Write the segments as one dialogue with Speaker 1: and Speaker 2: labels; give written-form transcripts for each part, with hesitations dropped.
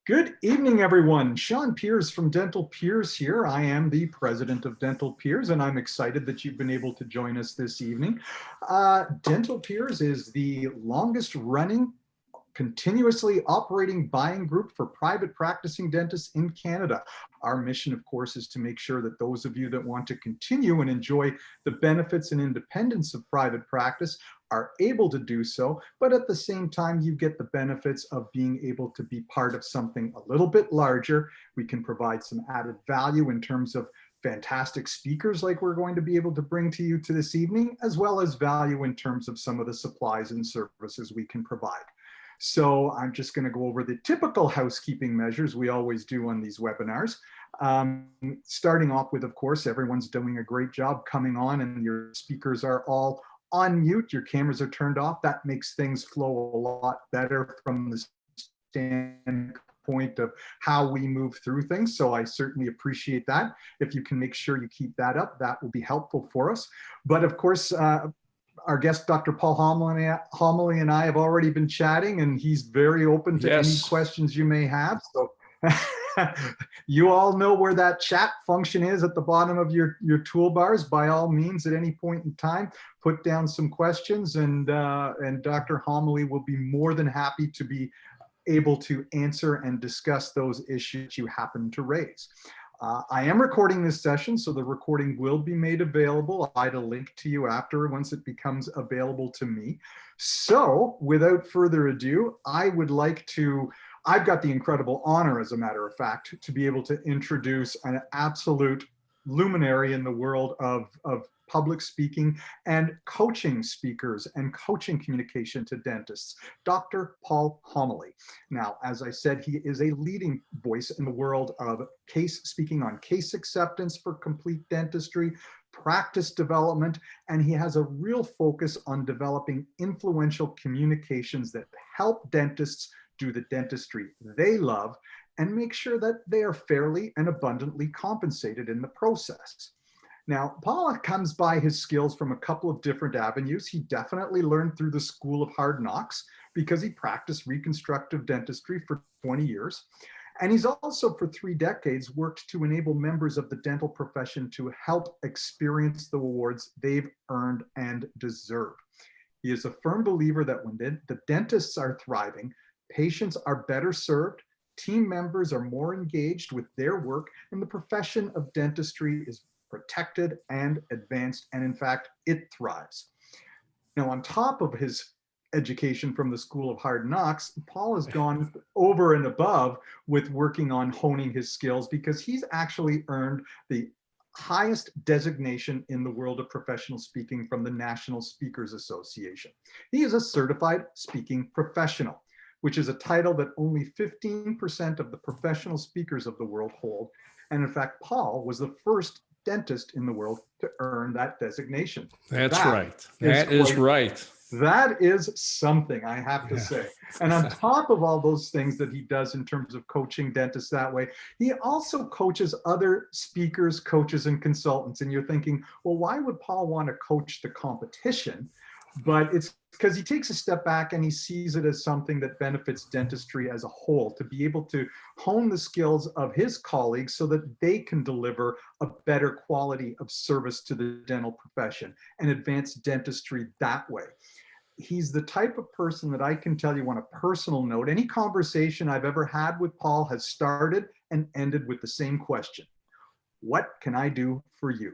Speaker 1: Good evening, everyone. Sean Peers from Dental Peers here. I am the president of Dental Peers, and I'm excited that you've been able to join us this evening. Dental Peers is the longest running continuously operating buying group for private practicing dentists in Canada. Our mission, of course, is to make sure that those of you that want to continue and enjoy the benefits and independence of private practice are able to do so, but at the same time, you get the benefits of being able to be part of something a little bit larger. We can provide some added value in terms of fantastic speakers like we're going to be able to bring to you to this evening, as well as value in terms of some of the supplies and services we can provide. So I'm just going to go over the typical housekeeping measures we always do on these webinars. Starting off with, of course, everyone's doing a great job coming on and your speakers are all on mute, your cameras are turned off. That makes things flow a lot better from the standpoint of how we move through things. So I certainly appreciate that. If you can make sure you keep that up, that will be helpful for us. But of course, our guest, Dr. Paul Homoly, and I have already been chatting, and he's very open to any questions you may have. So you all know where that chat function is at the bottom of your toolbars. By all means, at any point in time, put down some questions, and Dr. Homoly will be more than happy to be able to answer and discuss those issues you happen to raise. I am recording this session, so the recording will be made available. I'll add a link to you after once it becomes available to me. So without further ado, I've got the incredible honor, as a matter of fact, to be able to introduce an absolute luminary in the world of public speaking and coaching speakers and coaching communication to dentists, Dr. Paul Homoly. Now, as I said, he is a leading voice in the world of speaking on case acceptance for complete dentistry, practice development, and he has a real focus on developing influential communications that help dentists do the dentistry they love and make sure that they are fairly and abundantly compensated in the process. Now, Paul comes by his skills from a couple of different avenues. He definitely learned through the School of Hard Knocks because he practiced reconstructive dentistry for 20 years. And he's also, for 3 decades, worked to enable members of the dental profession to help experience the awards they've earned and deserve. He is a firm believer that when the dentists are thriving, patients are better served, team members are more engaged with their work, and the profession of dentistry is protected and advanced, and in fact, it thrives. Now, on top of his education from the School of Hard Knocks, Paul has gone over and above with working on honing his skills because he's actually earned the highest designation in the world of professional speaking from the National Speakers Association. He is a certified speaking professional, which is a title that only 15% of the professional speakers of the world hold. And in fact, Paul was the first dentist in the world to earn that designation.
Speaker 2: That's right. That is right.
Speaker 1: That is something, I have to say. And on top of all those things that he does in terms of coaching dentists that way, he also coaches other speakers, coaches, and consultants. And you're thinking, well, why would Paul want to coach the competition? But it's because he takes a step back and he sees it as something that benefits dentistry as a whole, to be able to hone the skills of his colleagues so that they can deliver a better quality of service to the dental profession and advance dentistry that way. He's the type of person that I can tell you on a personal note, any conversation I've ever had with Paul has started and ended with the same question: what can I do for you?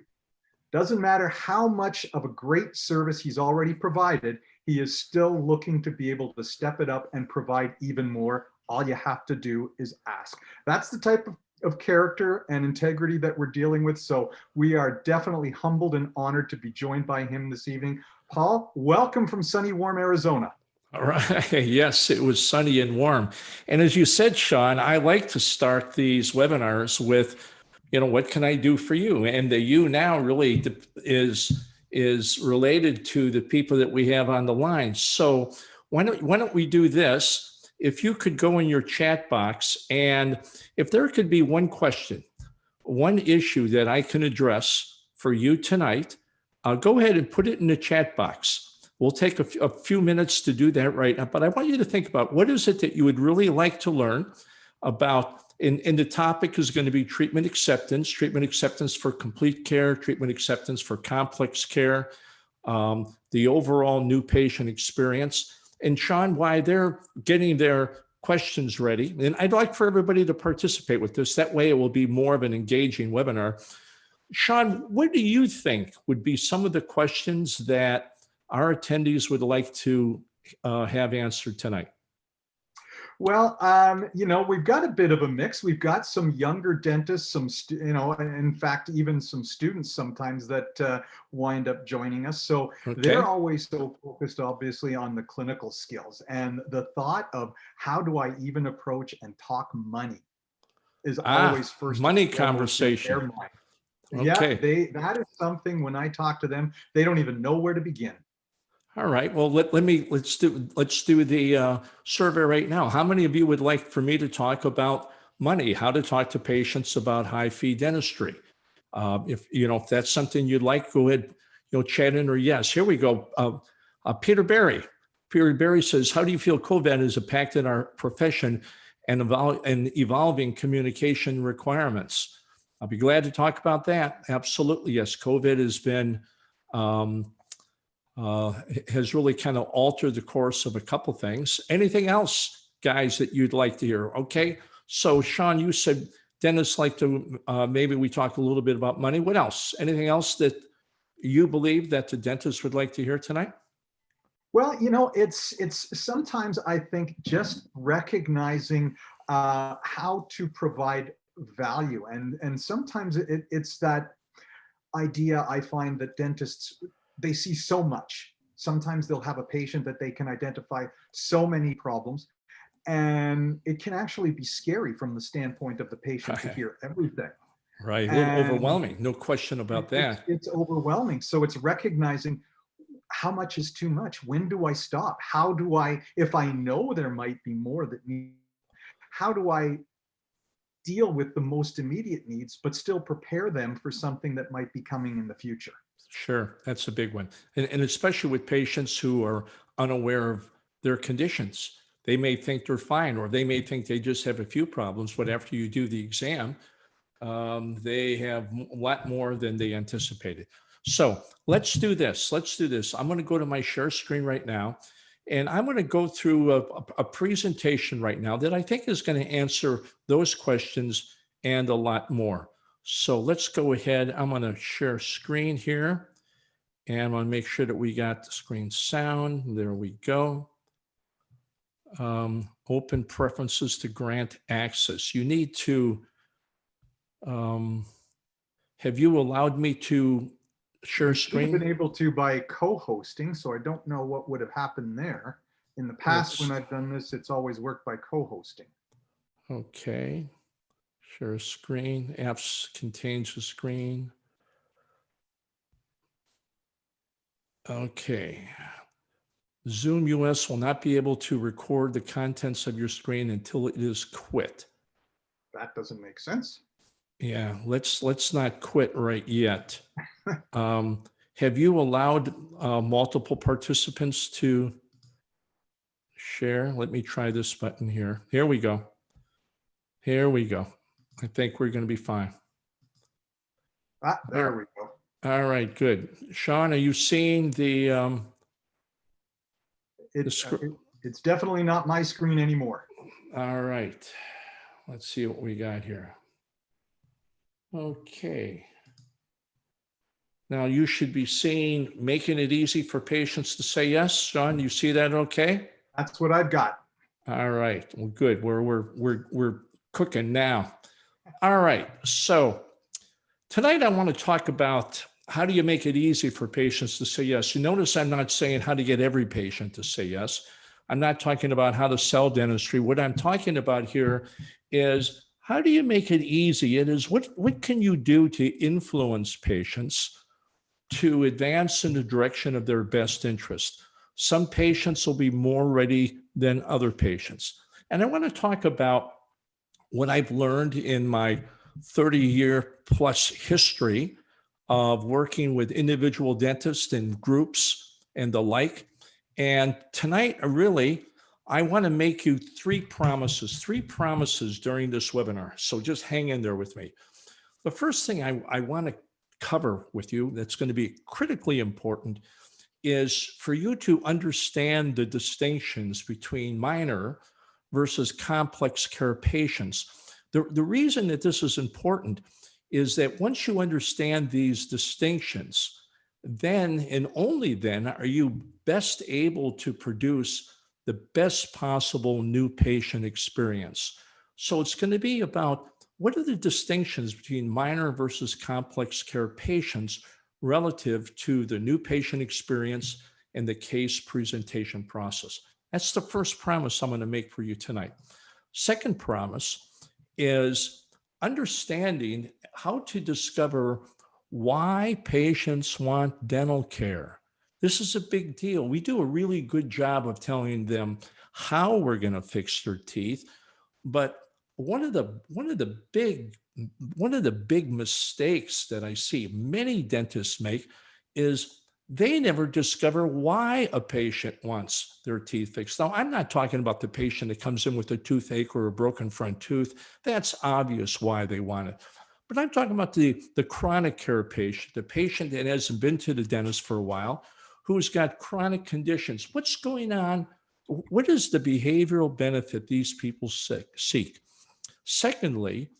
Speaker 1: Doesn't matter how much of a great service he's already provided, he is still looking to be able to step it up and provide even more. All you have to do is ask. That's the type of character and integrity that we're dealing with. So we are definitely humbled and honored to be joined by him this evening. Paul, welcome from sunny, warm Arizona.
Speaker 2: All right. Yes, it was sunny and warm. And as you said, Sean, I like to start these webinars with, what can I do for you? And the you now really is related to the people that we have on the line. So why don't we do this? If you could go in your chat box, and if there could be one question, one issue that I can address for you tonight, go ahead and put it in the chat box. We'll take a few minutes to do that right now, but I want you to think about what is it that you would really like to learn. about, and the topic is going to be treatment acceptance for complete care, treatment acceptance for complex care, the overall new patient experience. And Sean, while they're getting their questions ready, and I'd like for everybody to participate with this, that way it will be more of an engaging webinar. Sean, what do you think would be some of the questions that our attendees would like to have answered tonight?
Speaker 1: Well, we've got a bit of a mix. We've got some younger dentists, in fact, even some students sometimes that wind up joining us. So they're always so focused, obviously, on the clinical skills. And the thought of how do I even approach and talk money is always first.
Speaker 2: Money conversation.
Speaker 1: In their mind.
Speaker 2: Okay.
Speaker 1: Yeah, that is something when I talk to them, they don't even know where to begin.
Speaker 2: All right. Well, let's do the survey right now. How many of you would like for me to talk about money? How to talk to patients about high fee dentistry? If that's something you'd like, go ahead. Chat in or yes. Here we go. Peter Berry. Peter Berry says, "How do you feel COVID has impacted our profession and evolving communication requirements?" I'll be glad to talk about that. Absolutely, yes. COVID has been. Has really kind of altered the course of a couple things. Anything else, guys, that you'd like to hear? Okay, so Sean, you said dentists like to, maybe we talk a little bit about money. What else? Anything else that you believe that the dentist would like to hear tonight?
Speaker 1: Well, it's sometimes I think just recognizing how to provide value. And sometimes it's that idea I find that dentists, they see so much. Sometimes they'll have a patient that they can identify so many problems, and it can actually be scary from the standpoint of the patient to hear everything.
Speaker 2: Right, a little overwhelming, no question about that.
Speaker 1: It's overwhelming. So it's recognizing how much is too much. When do I stop? How do I, if I know there might be more that need, how do I deal with the most immediate needs, but still prepare them for something that might be coming in the future?
Speaker 2: Sure, that's a big one. And especially with patients who are unaware of their conditions. They may think they're fine, or they may think they just have a few problems, but after you do the exam, they have a lot more than they anticipated. So let's do this. I'm going to go to my share screen right now, and I'm going to go through a presentation right now that I think is going to answer those questions and a lot more. So let's go ahead. I'm going to share screen here, and I'm going to make sure that we got the screen sound. There we go. Open preferences to grant access. You need to, have you allowed me to share screen?
Speaker 1: I've been able to by co-hosting, so I don't know what would have happened there. In the past, when I've done this, it's always worked by co-hosting.
Speaker 2: Okay. Share screen. Apps contains a screen. Okay. Zoom US will not be able to record the contents of your screen until it is quit.
Speaker 1: That doesn't make sense.
Speaker 2: Yeah, let's not quit right yet. Have you allowed multiple participants to share? Let me try this button here. Here we go. Here we go. I think we're going to be fine.
Speaker 1: There we go.
Speaker 2: All right, good. Sean, are you seeing the
Speaker 1: it's definitely not my screen anymore.
Speaker 2: All right. Let's see what we got here. Okay. Now you should be seeing making it easy for patients to say yes. Sean, you see that okay?
Speaker 1: That's what I've got.
Speaker 2: All right. Well, good. We're cooking now. All right. So tonight I want to talk about how do you make it easy for patients to say yes. You notice I'm not saying how to get every patient to say yes. I'm not talking about how to sell dentistry. What I'm talking about here is how do you make it easy? It is what can you do to influence patients to advance in the direction of their best interest? Some patients will be more ready than other patients. And I want to talk about what I've learned in my 30-year plus history of working with individual dentists and groups and the like. And tonight, really, I want to make you three promises during this webinar. So just hang in there with me. The first thing I want to cover with you that's going to be critically important is for you to understand the distinctions between minor versus complex care patients. The reason that this is important is that once you understand these distinctions, then and only then are you best able to produce the best possible new patient experience. So it's going to be about what are the distinctions between minor versus complex care patients relative to the new patient experience and the case presentation process. That's the first promise I'm going to make for you tonight. Second promise is understanding how to discover why patients want dental care. This is a big deal. We do a really good job of telling them how we're going to fix their teeth, but one of the big mistakes that I see many dentists make is they never discover why a patient wants their teeth fixed. Now, I'm not talking about the patient that comes in with a toothache or a broken front tooth. That's obvious why they want it. But I'm talking about the chronic care patient, the patient that hasn't been to the dentist for a while, who's got chronic conditions. What's going on? What is the behavioral benefit these people seek? Secondly,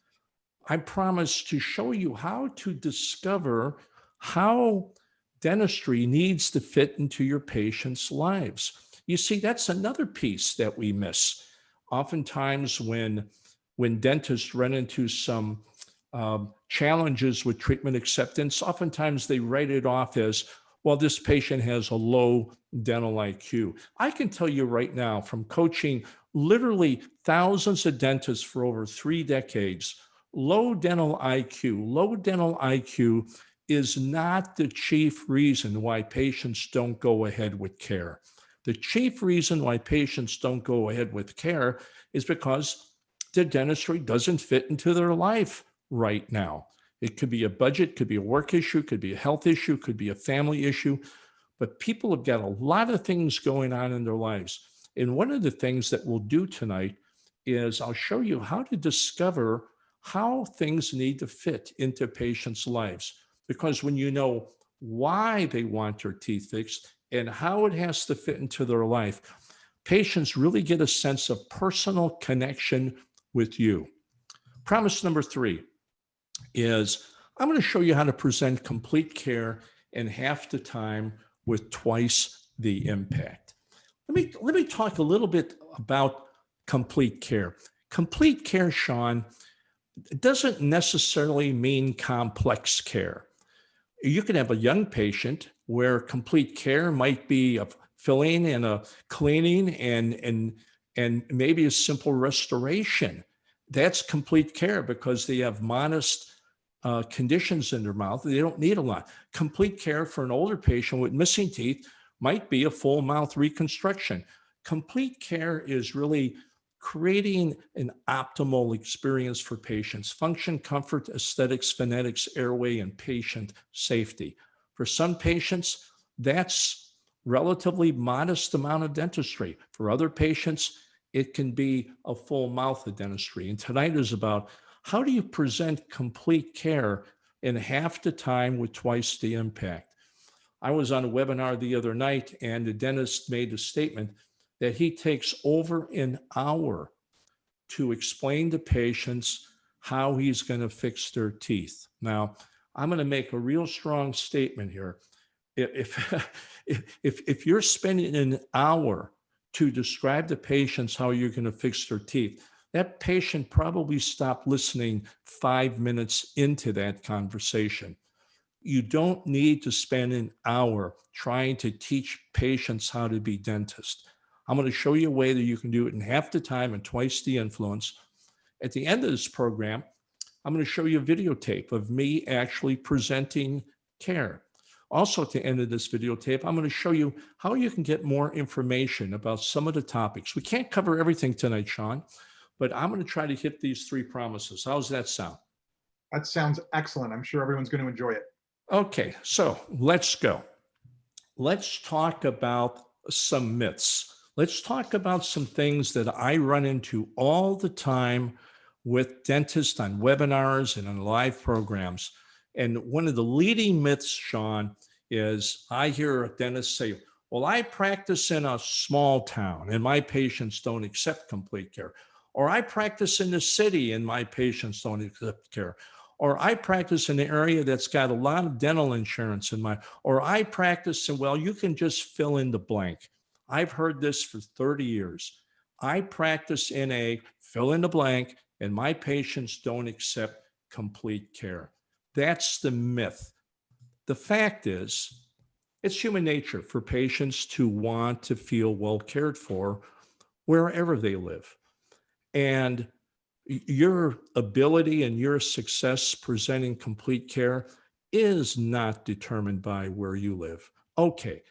Speaker 2: I promise to show you how to discover how dentistry needs to fit into your patients' lives. You see, that's another piece that we miss. Oftentimes when dentists run into some challenges with treatment acceptance, oftentimes they write it off as, well, this patient has a low dental IQ. I can tell you right now from coaching literally thousands of dentists for over 3 decades, low dental IQ is not the chief reason why patients don't go ahead with care. The chief reason why patients don't go ahead with care is because the dentistry doesn't fit into their life right now. It could be a budget, could be a work issue, could be a health issue, could be a family issue, but people have got a lot of things going on in their lives. And one of the things that we'll do tonight is I'll show you how to discover how things need to fit into patients' lives. Because when you know why they want their teeth fixed and how it has to fit into their life, patients really get a sense of personal connection with you. Promise number 3 is I'm going to show you how to present complete care in half the time with twice the impact. Let me talk a little bit about complete care. Complete care, Sean, doesn't necessarily mean complex care. You can have a young patient where complete care might be a filling and a cleaning and maybe a simple restoration. That's complete care because they have modest conditions in their mouth. They don't need a lot. Complete care for an older patient with missing teeth might be a full mouth reconstruction. Complete care is really creating an optimal experience for patients: function, comfort, aesthetics, phonetics, airway, and patient safety. For some patients, that's relatively modest amount of dentistry. For other patients, it can be a full mouth of dentistry. And tonight is about how do you present complete care in half the time with twice the impact. I was on a webinar the other night and the dentist made a statement that he takes over an hour to explain to patients how he's going to fix their teeth. Now, I'm going to make a real strong statement here. If you're spending an hour to describe to patients how you're going to fix their teeth, that patient probably stopped listening 5 minutes into that conversation. You don't need to spend an hour trying to teach patients how to be dentists. I'm going to show you a way that you can do it in half the time and twice the influence. At the end of this program, I'm going to show you a videotape of me actually presenting care. Also, at the end of this videotape, I'm going to show you how you can get more information about some of the topics. We can't cover everything tonight, Sean, but I'm going to try to hit these 3 promises. How's that sound?
Speaker 1: That sounds excellent. I'm sure everyone's going to enjoy it.
Speaker 2: Okay, so let's go. Let's talk about some myths. Let's talk about some things that I run into all the time with dentists on webinars and on live programs. And one of the leading myths, Sean, is I hear a dentist say, well, I practice in a small town and my patients don't accept complete care. Or I practice in the city and my patients don't accept care. Or I practice in an area that's got a lot of dental insurance in my, or I practice in, well, you can just fill in the blank. I've heard this for 30 years. I practice in a fill in the blank and my patients don't accept complete care. That's the myth. The fact is, it's human nature for patients to want to feel well cared for wherever they live. And your ability and your success presenting complete care is not determined by where you live. Okay.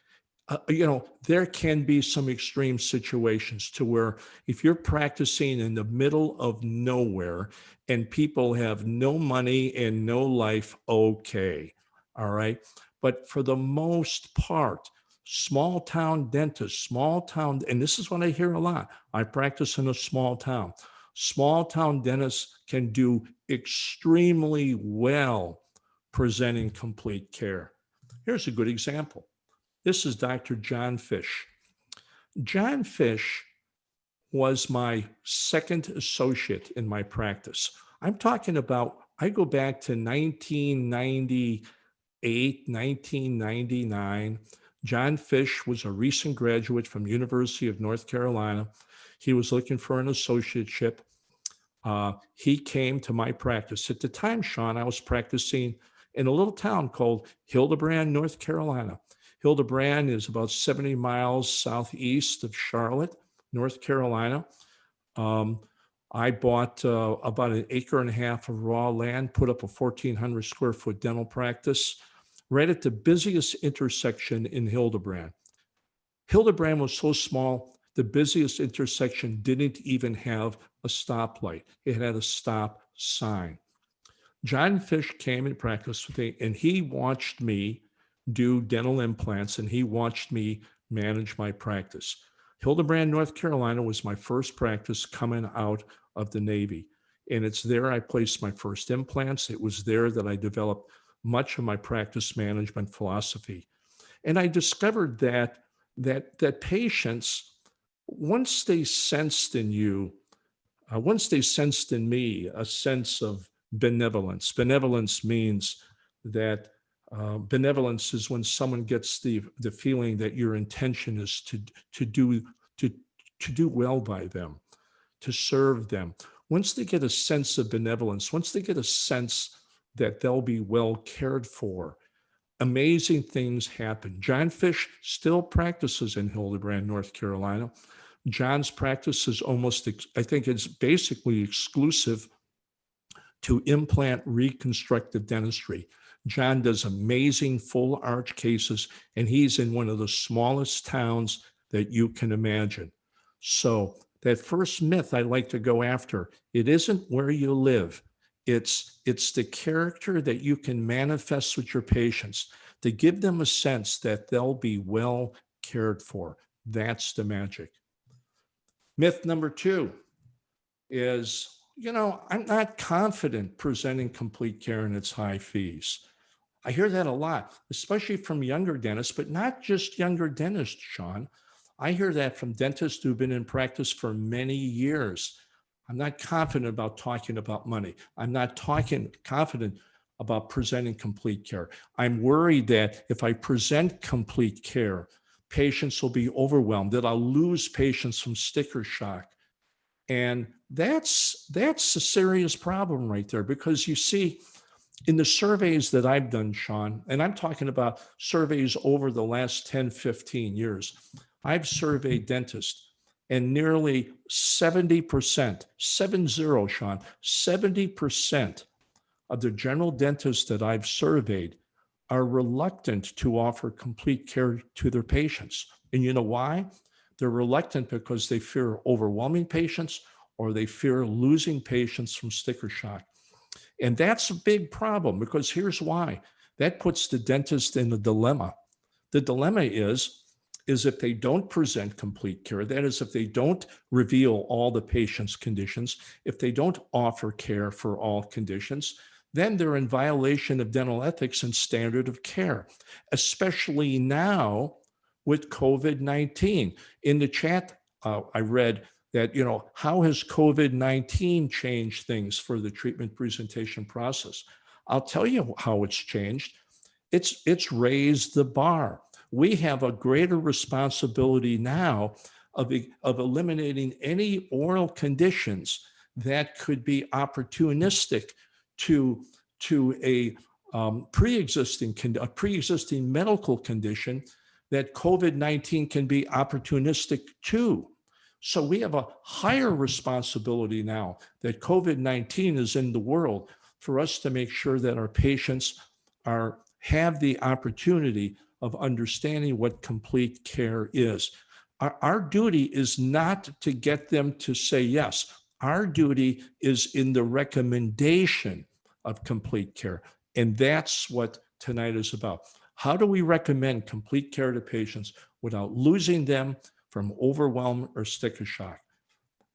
Speaker 2: There can be some extreme situations to where if you're practicing in the middle of nowhere and people have no money and no life, okay. All right. But for the most part, small town dentists, small town, and this is what I hear a lot. I practice in a small town. Small town dentists can do extremely well presenting complete care. Here's a good example. This is Dr. John Fish. John Fish was my second associate in my practice. I'm talking about, I go back to 1998, 1999. John Fish was a recent graduate from University of North Carolina. He was looking for an associateship. He came to my practice. At the time, Sean, I was practicing in a little town called Hildebrand, North Carolina. Hildebrand is about 70 miles southeast of Charlotte, North Carolina. I bought about an acre and a half of raw land, put up a 1,400 square foot dental practice right at the busiest intersection in Hildebrand. Hildebrand was so small, the busiest intersection didn't even have a stoplight. It had a stop sign. John Fish came and practiced with me, and he watched me do dental implants, and he watched me manage my practice. Hildebrand, North Carolina was my first practice coming out of the Navy. And it's there I placed my first implants. It was there that I developed much of my practice management philosophy. And I discovered that patients, once they sensed in you, once they sensed in me a sense of benevolence. Benevolence means that benevolence is when someone gets the feeling that your intention is to do well by them, to serve them. Once they get a sense of benevolence, once they get a sense that they'll be well cared for, amazing things happen. John Fish still practices in Hildebrand, North Carolina. John's practice is almost, I think it's basically exclusive to implant reconstructive dentistry. John does amazing full arch cases, and he's in one of the smallest towns that you can imagine. So that first myth I like to go after, it isn't where you live. It's the character that you can manifest with your patients to give them a sense that they'll be well cared for. That's the magic. Myth number 2 is, I'm not confident presenting complete care and its high fees. I hear that a lot, especially from younger dentists, but not just younger dentists, Sean. I hear that from dentists who've been in practice for many years. I'm not confident about talking about money. I'm not confident about presenting complete care. I'm worried that if I present complete care, patients will be overwhelmed, that I'll lose patients from sticker shock. And that's a serious problem right there, because you see, in the surveys that I've done, Sean, and I'm talking about surveys over the last 10, 15 years, I've surveyed dentists, and nearly 70%, 70, Sean, 70% of the general dentists that I've surveyed are reluctant to offer complete care to their patients. And you know why? They're reluctant because they fear overwhelming patients, or they fear losing patients from sticker shock. And that's a big problem, because here's why. That puts the dentist in a dilemma. The dilemma is, is if they don't present complete care, that is, if they don't reveal all the patient's conditions, if they don't offer care for all conditions, then they're in violation of dental ethics and standard of care, especially now with COVID-19. In the chat, I read that, how has COVID-19 changed things for the treatment presentation process? I'll tell you how it's changed. It's raised the bar. We have a greater responsibility now of eliminating any oral conditions that could be opportunistic to a pre-existing medical condition that COVID-19 can be opportunistic to. So we have a higher responsibility now that COVID-19 is in the world for us to make sure that our patients have the opportunity of understanding what complete care is. Our duty is not to get them to say yes. Our duty is in the recommendation of complete care. And that's what tonight is about. How do we recommend complete care to patients without losing them from overwhelm or sticker shock?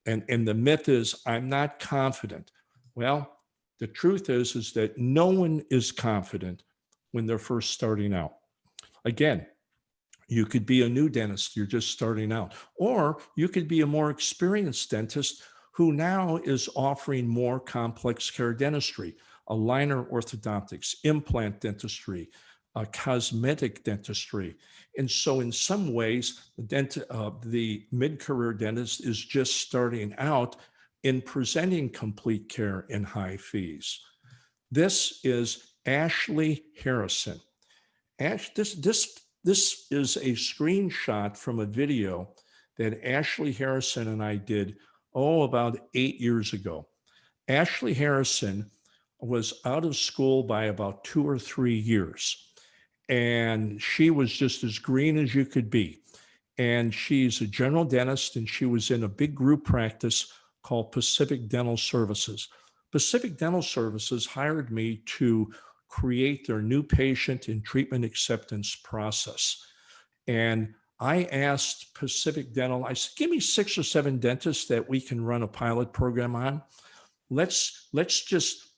Speaker 2: And the myth is, I'm not confident. Well, the truth is that no one is confident when they're first starting out. Again, you could be a new dentist, you're just starting out, or you could be a more experienced dentist who now is offering more complex care dentistry, aligner orthodontics, implant dentistry, cosmetic dentistry. And so in some ways, the mid-career dentist is just starting out in presenting complete care in high fees. This is Ashley Harrison. This is a screenshot from a video that Ashley Harrison and I did, about 8 years ago. Ashley Harrison was out of school by about 2 or 3 years. And she was just as green as you could be. And she's a general dentist, and she was in a big group practice called Pacific Dental Services. Pacific Dental Services hired me to create their new patient and treatment acceptance process. And I asked Pacific Dental, I said, give me 6 or 7 dentists that we can run a pilot program on. Let's just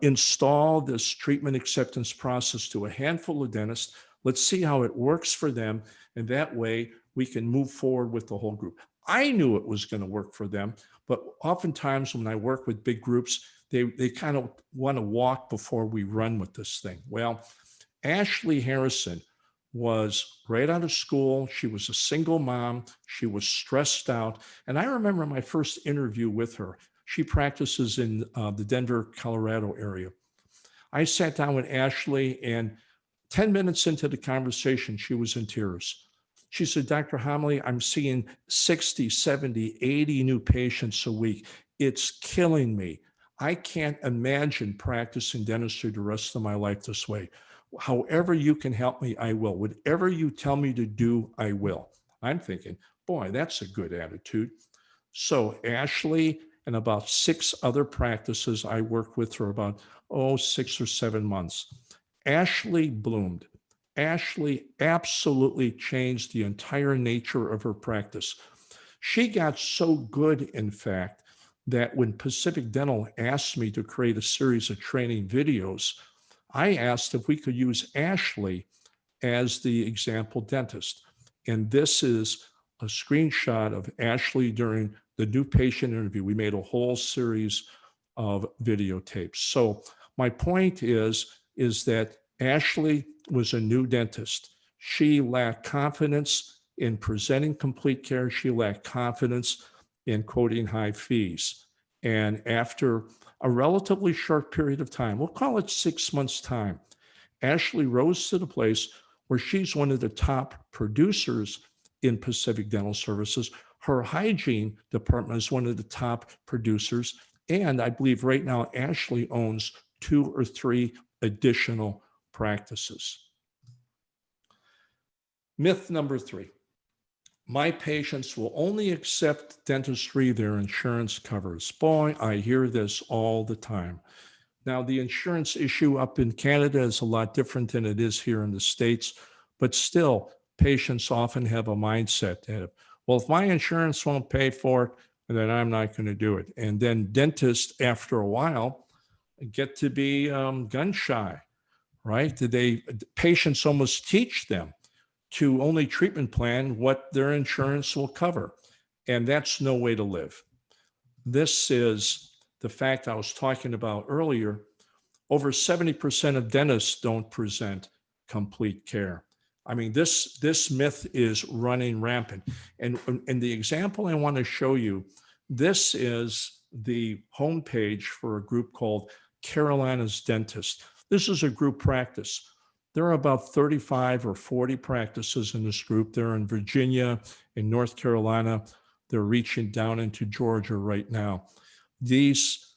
Speaker 2: install this treatment acceptance process to a handful of dentists. Let's see how it works for them. And that way we can move forward with the whole group. I knew it was going to work for them, but oftentimes when I work with big groups, they kind of want to walk before we run with this thing. Well, Ashley Harrison was right out of school. She was a single mom. She was stressed out. And I remember my first interview with her. She practices in the Denver, Colorado area. I sat down with Ashley, and 10 minutes into the conversation, she was in tears. She said, Dr. Homoly, I'm seeing 60, 70, 80 new patients a week. It's killing me. I can't imagine practicing dentistry the rest of my life this way. However you can help me, I will. Whatever you tell me to do, I will. I'm thinking, boy, that's a good attitude. So Ashley and about 6 other practices I worked with for about, 6 or 7 months. Ashley bloomed. Ashley absolutely changed the entire nature of her practice. She got so good, in fact, that when Pacific Dental asked me to create a series of training videos, I asked if we could use Ashley as the example dentist. And this is a screenshot of Ashley during the new patient interview. We made a whole series of videotapes. So my point is that Ashley was a new dentist. She lacked confidence in presenting complete care. She lacked confidence in quoting high fees. And after a relatively short period of time, we'll call it 6 months' time, Ashley rose to the place where she's one of the top producers in Pacific Dental Services. Her hygiene department is one of the top producers. And I believe right now, Ashley owns 2 or 3 additional practices. Myth number 3. My patients will only accept dentistry their insurance covers. Boy, I hear this all the time. Now, the insurance issue up in Canada is a lot different than it is here in the States, but still, patients often have a mindset that, well, if my insurance won't pay for it, then I'm not going to do it. And then dentists, after a while, get to be gun shy, right? Patients almost teach them to only treatment plan what their insurance will cover. And that's no way to live. This is the fact I was talking about earlier. Over 70% of dentists don't present complete care. I mean, this myth is running rampant. And the example I want to show you, this is the homepage for a group called Carolina's Dentists. This is a group practice. There are about 35 or 40 practices in this group. They're in Virginia, in North Carolina. They're reaching down into Georgia right now. These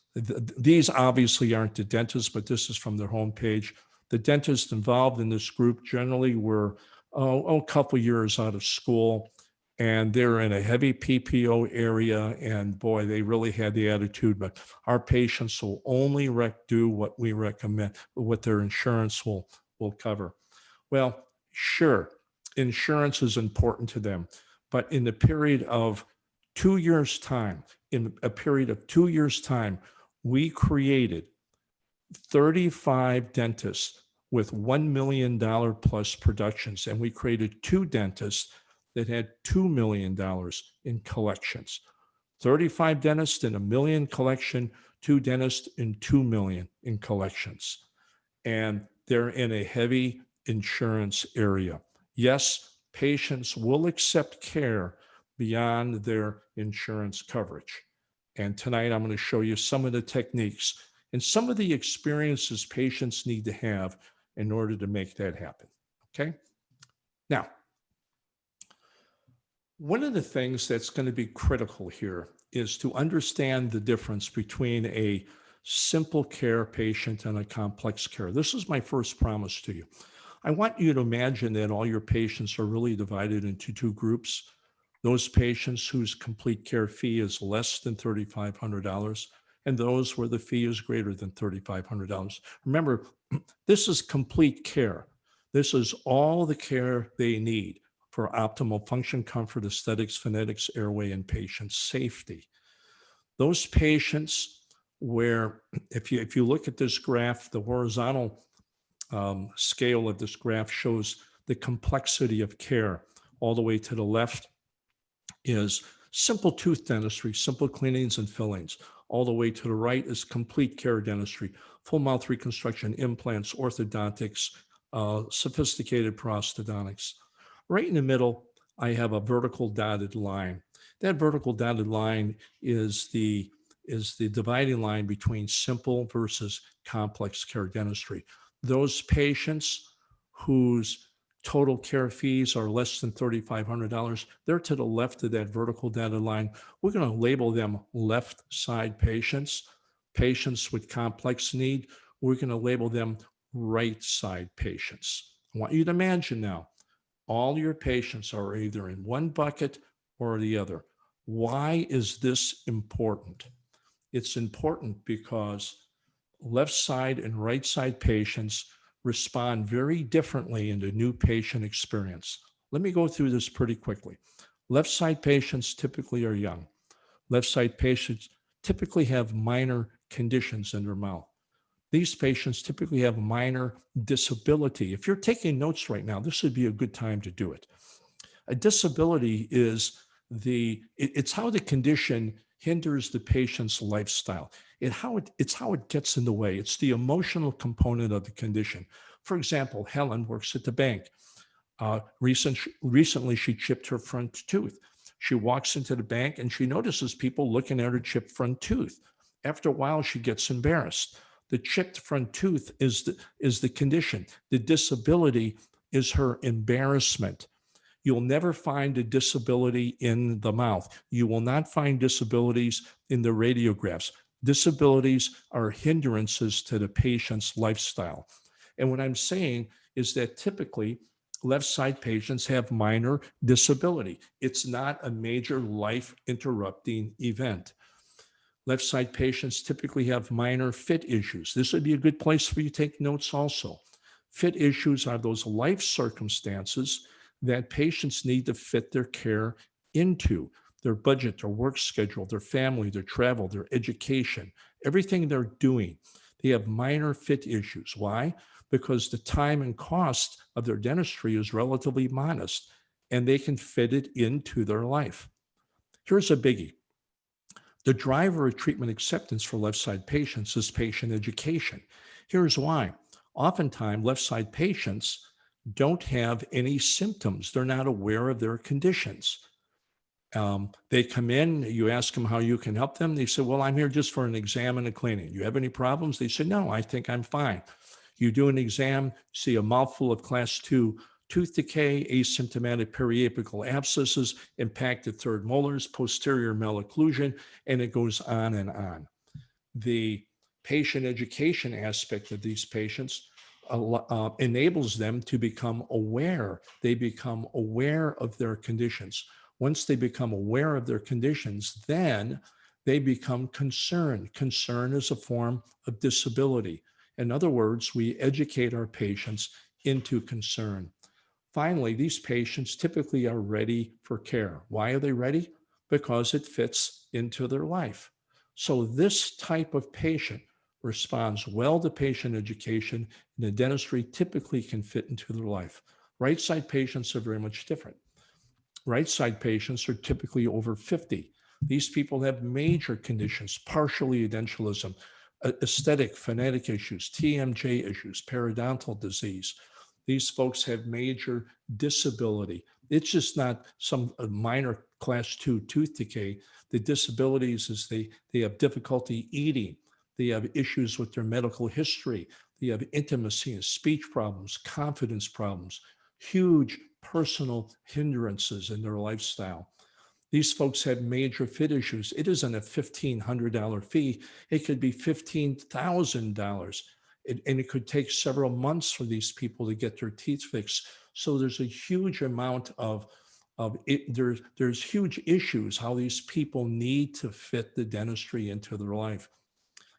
Speaker 2: obviously aren't the dentists, but this is from their homepage. The dentists involved in this group generally were a couple years out of school, and they're in a heavy PPO area, and boy, they really had the attitude, but our patients will only do what we recommend, what their insurance will cover. Well, sure, insurance is important to them, but in the period of 2 years' time, we created 35 dentists with $1 million plus productions, and we created 2 dentists that had $2 million in collections. 35 dentists in $1 million collection, 2 dentists in $2 million in collections. And they're in a heavy insurance area. Yes, patients will accept care beyond their insurance coverage. And tonight I'm going to show you some of the techniques and some of the experiences patients need to have in order to make that happen. Okay? Now, one of the things that's going to be critical here is to understand the difference between a simple care patient and a complex care. This is my first promise to you. I want you to imagine that all your patients are really divided into 2 groups. Those patients whose complete care fee is less than $3,500 and those where the fee is greater than $3,500. Remember, this is complete care. This is all the care they need for optimal function, comfort, aesthetics, phonetics, airway, and patient safety. Those patients where, if you look at this graph, the horizontal scale of this graph shows the complexity of care. All the way to the left is simple tooth dentistry, simple cleanings and fillings. All the way to the right is complete care dentistry, full mouth reconstruction, implants, orthodontics, sophisticated prosthodontics. Right in the middle, I have a vertical dotted line. That vertical dotted line is the dividing line between simple versus complex care dentistry. Those patients whose total care fees are less than $3,500, they're to the left of that vertical dotted line. We're going to label them left side patients. Patients with complex need, we're going to label them right side patients. I want you to imagine now, all your patients are either in one bucket or the other. Why is this important? It's important because left side and right side patients respond very differently in the new patient experience. Let me go through this pretty quickly. Left side patients typically are young. Left side patients typically have minor conditions in their mouth. These patients typically have minor disability. If you're taking notes right now, this would be a good time to do it. A disability is it's how the condition hinders the patient's lifestyle. It's how it gets in the way. It's the emotional component of the condition. For example, Helen works at the bank. Recently, she chipped her front tooth. She walks into the bank and she notices people looking at her chipped front tooth. After a while, she gets embarrassed. The chipped front tooth is the condition. The disability is her embarrassment. You'll never find a disability in the mouth. You will not find disabilities in the radiographs. Disabilities are hindrances to the patient's lifestyle. And what I'm saying is that typically left side patients have minor disability. It's not a major life interrupting event. Left side patients typically have minor fit issues. This would be a good place for you to take notes also. Fit issues are those life circumstances that patients need to fit their care into their budget, their work schedule, their family, their travel, their education, everything they're doing. They have minor fit issues. Why? Because the time and cost of their dentistry is relatively modest and they can fit it into their life. Here's a biggie. The driver of treatment acceptance for left side patients is patient education. Here's why. Oftentimes, left side patients don't have any symptoms. They're not aware of their conditions. They come in, you ask them how you can help them. They say, well, I'm here just for an exam and a cleaning. You have any problems? They say, no, I think I'm fine. You do an exam, see a mouthful of class 2 tooth decay, asymptomatic periapical abscesses, impacted third molars, posterior malocclusion, and it goes on and on. The patient education aspect of these patients enables them to become aware. They become aware of their conditions. Once they become aware of their conditions, then they become concerned. Concern is a form of disability. In other words, we educate our patients into concern. Finally, these patients typically are ready for care. Why are they ready? Because it fits into their life. So this type of patient responds well to patient education, and the dentistry typically can fit into their life. Right side patients are very much different. Right side patients are typically over 50. These people have major conditions, partial edentulosum, aesthetic, phonetic issues, TMJ issues, periodontal disease. These folks have major disability. It's just not some minor class 2 tooth decay. The disabilities is they have difficulty eating. They have issues with their medical history. They have intimacy and speech problems, confidence problems, huge personal hindrances in their lifestyle. These folks have major fit issues. It isn't a $1,500 fee. It could be $15,000. And it could take several months for these people to get their teeth fixed. So there's a huge amount of it. There's huge issues how these people need to fit the dentistry into their life.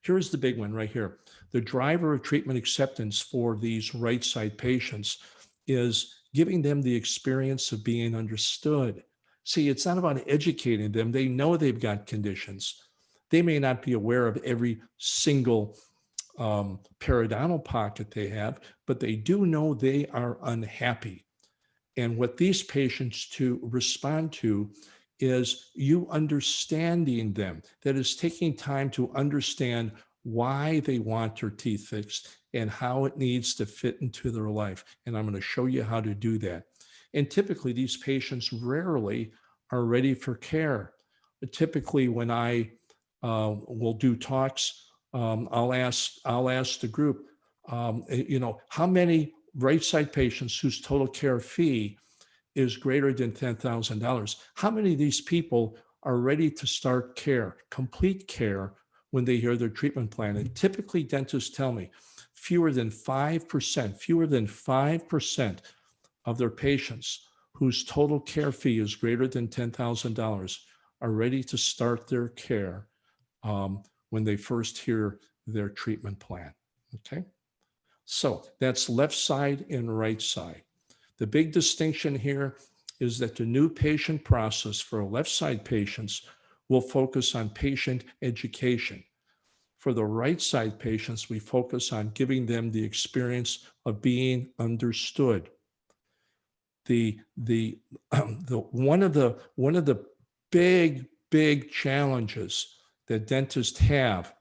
Speaker 2: Here's the big one right here. The driver of treatment acceptance for these right side patients is giving them the experience of being understood. See, it's not about educating them. They know they've got conditions. They may not be aware of every single periodontal pocket they have, but they do know they are unhappy. And what these patients to respond to is you understanding them. That is taking time to understand why they want their teeth fixed and how it needs to fit into their life. And I'm going to show you how to do that. And typically these patients rarely are ready for care. But typically when I will do talks, I'll ask the group, how many right side patients whose total care fee is greater than $10,000? How many of these people are ready to start care, complete care, when they hear their treatment plan? And typically dentists tell me fewer than 5% of their patients whose total care fee is greater than $10,000 are ready to start their care when they first hear their treatment plan, okay? So that's left side and right side. The big distinction here is that the new patient process for left side patients will focus on patient education. For the right side patients, we focus on giving them the experience of being understood. One of the big challenges that dentists have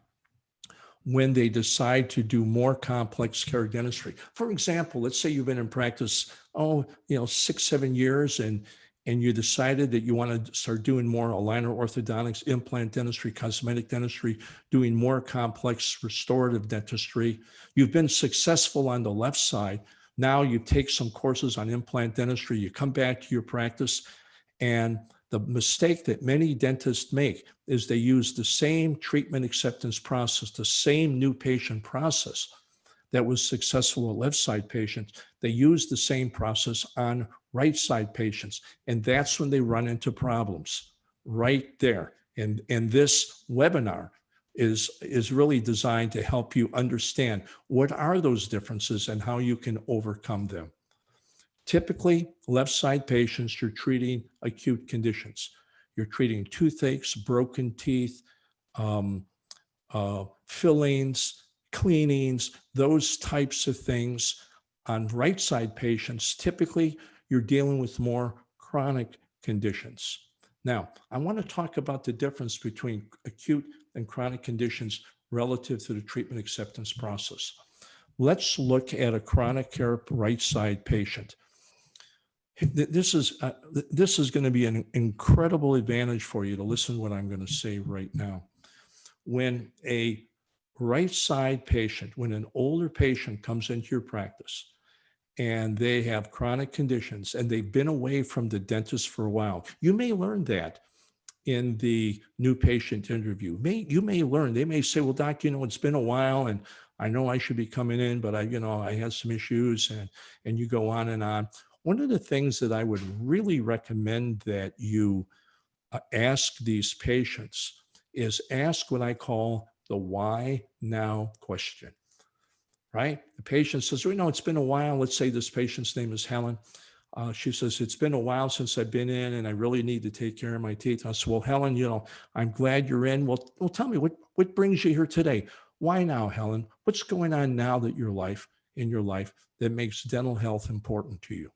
Speaker 2: when they decide to do more complex care dentistry. For example, let's say you've been in practice, 6-7 years, and you decided that you want to start doing more aligner orthodontics, implant dentistry, cosmetic dentistry, doing more complex restorative dentistry. You've been successful on the left side. Now you take some courses on implant dentistry, you come back to your practice, and the mistake that many dentists make is they use the same treatment acceptance process, the same new patient process that was successful at left side patients. They use the same process on right side patients. And that's when they run into problems right there. And this webinar is really designed to help you understand what are those differences and how you can overcome them. Typically, left side patients, you're treating acute conditions. You're treating toothaches, broken teeth, um, fillings, cleanings, those types of things. On right side patients, typically you're dealing with more chronic conditions. Now, I want to talk about the difference between acute and chronic conditions relative to the treatment acceptance process. Let's look at a chronic care right side patient. This is going to be an incredible advantage for you to listen to what I'm going to say right now. When a right side patient, when an older patient comes into your practice and they have chronic conditions and they've been away from the dentist for a while, you may learn that in the new patient interview. You may learn, they may say, well, doc, it's been a while and I know I should be coming in, but I had some issues, and you go on and on. One of the things that I would really recommend that you ask these patients is ask what I call the why now question, right? The patient says, it's been a while. Let's say this patient's name is Helen. She says, it's been a while since I've been in and I really need to take care of my teeth. I said, well, Helen, I'm glad you're in. Well, tell me what brings you here today? Why now, Helen? What's going on now that in your life that makes dental health important to you?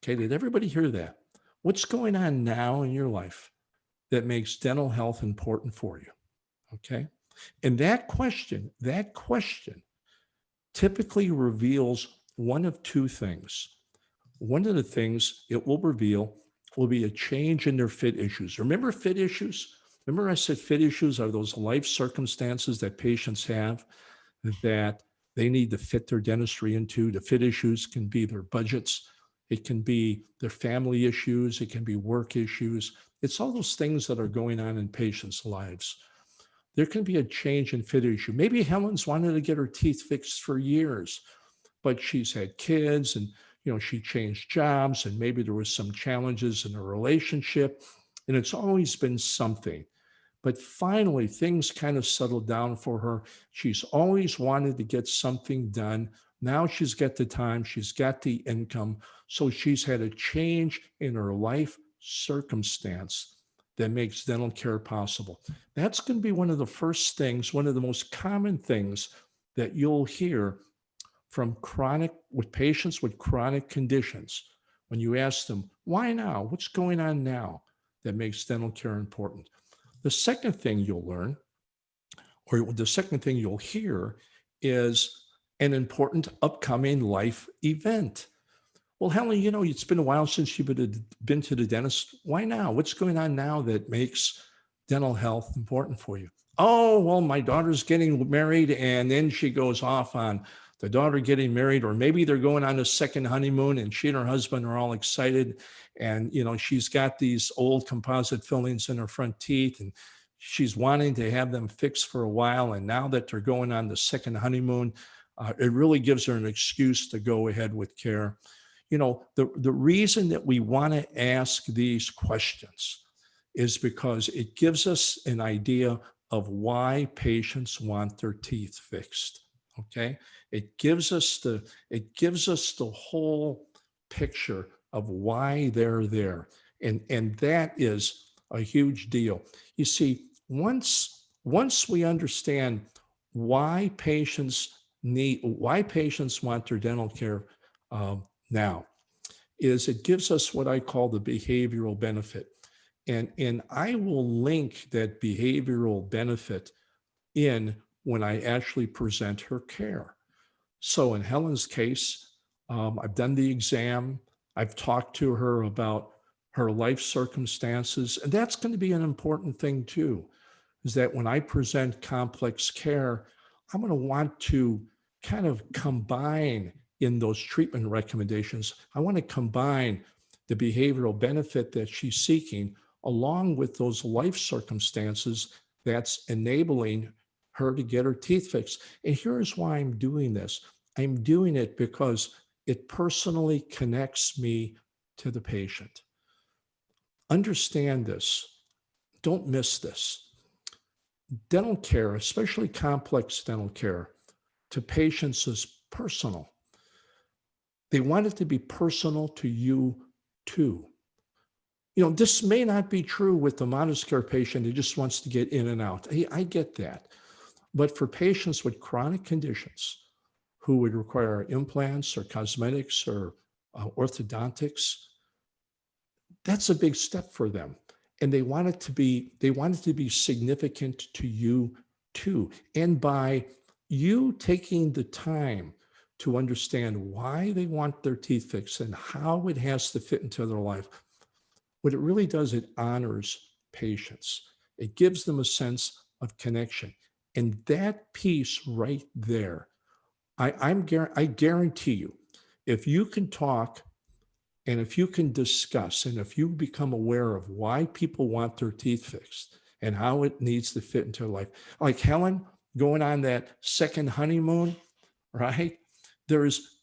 Speaker 2: Okay, did everybody hear that? What's going on now in your life that makes dental health important for you? Okay. And that question typically reveals one of two things. One of the things it will reveal will be a change in their fit issues. Remember fit issues? Remember I said fit issues are those life circumstances that patients have that they need to fit their dentistry into. The fit issues can be their budgets. It can be their family issues. It can be work issues. It's all those things that are going on in patients' lives. There can be a change in fit issue. Maybe Helen's wanted to get her teeth fixed for years, but she's had kids and she changed jobs and maybe there was some challenges in her relationship and it's always been something. But finally, things kind of settled down for her. She's always wanted to get something done. Now she's got the time, she's got the income. So she's had a change in her life circumstance that makes dental care possible. That's going to be one of the first things, one of the most common things that you'll hear from patients with chronic conditions. When you ask them, why now? What's going on now that makes dental care important? The second thing you'll learn, or the second thing you'll hear, is an important upcoming life event. Well, Helen, it's been a while since you've been to the dentist. Why now? What's going on now that makes dental health important for you? Oh, well, my daughter's getting married, and then she goes off on the daughter getting married, or maybe they're going on a second honeymoon and she and her husband are all excited. And, she's got these old composite fillings in her front teeth and she's wanting to have them fixed for a while. And now that they're going on the second honeymoon, it really gives her an excuse to go ahead with care. The reason that we want to ask these questions is because it gives us an idea of why patients want their teeth fixed. Okay. It gives us the whole picture of why they're there. And that is a huge deal. You see, once we understand why patients want their dental care now, is it gives us what I call the behavioral benefit. And I will link that behavioral benefit in when I actually present her care. So in Helen's case, I've done the exam. I've talked to her about her life circumstances. And that's going to be an important thing too, is that when I present complex care, I'm going to want to kind of combine in those treatment recommendations. I want to combine the behavioral benefit that she's seeking along with those life circumstances that's enabling her to get her teeth fixed. And here's why I'm doing this. I'm doing it because it personally connects me to the patient. Understand this. Don't miss this. Dental care, especially complex dental care, to patients is personal. They want it to be personal to you too. This may not be true with the modest care patient who just wants to get in and out. Hey, I get that. But for patients with chronic conditions who would require implants or cosmetics or orthodontics, that's a big step for them. And they want it to be significant to you too. And by you taking the time to understand why they want their teeth fixed and how it has to fit into their life, what it really does, it honors patients. It gives them a sense of connection. And that piece right there, I guarantee you, if you can talk and if you can discuss and if you become aware of why people want their teeth fixed and how it needs to fit into their life, like Helen going on that second honeymoon, right? There's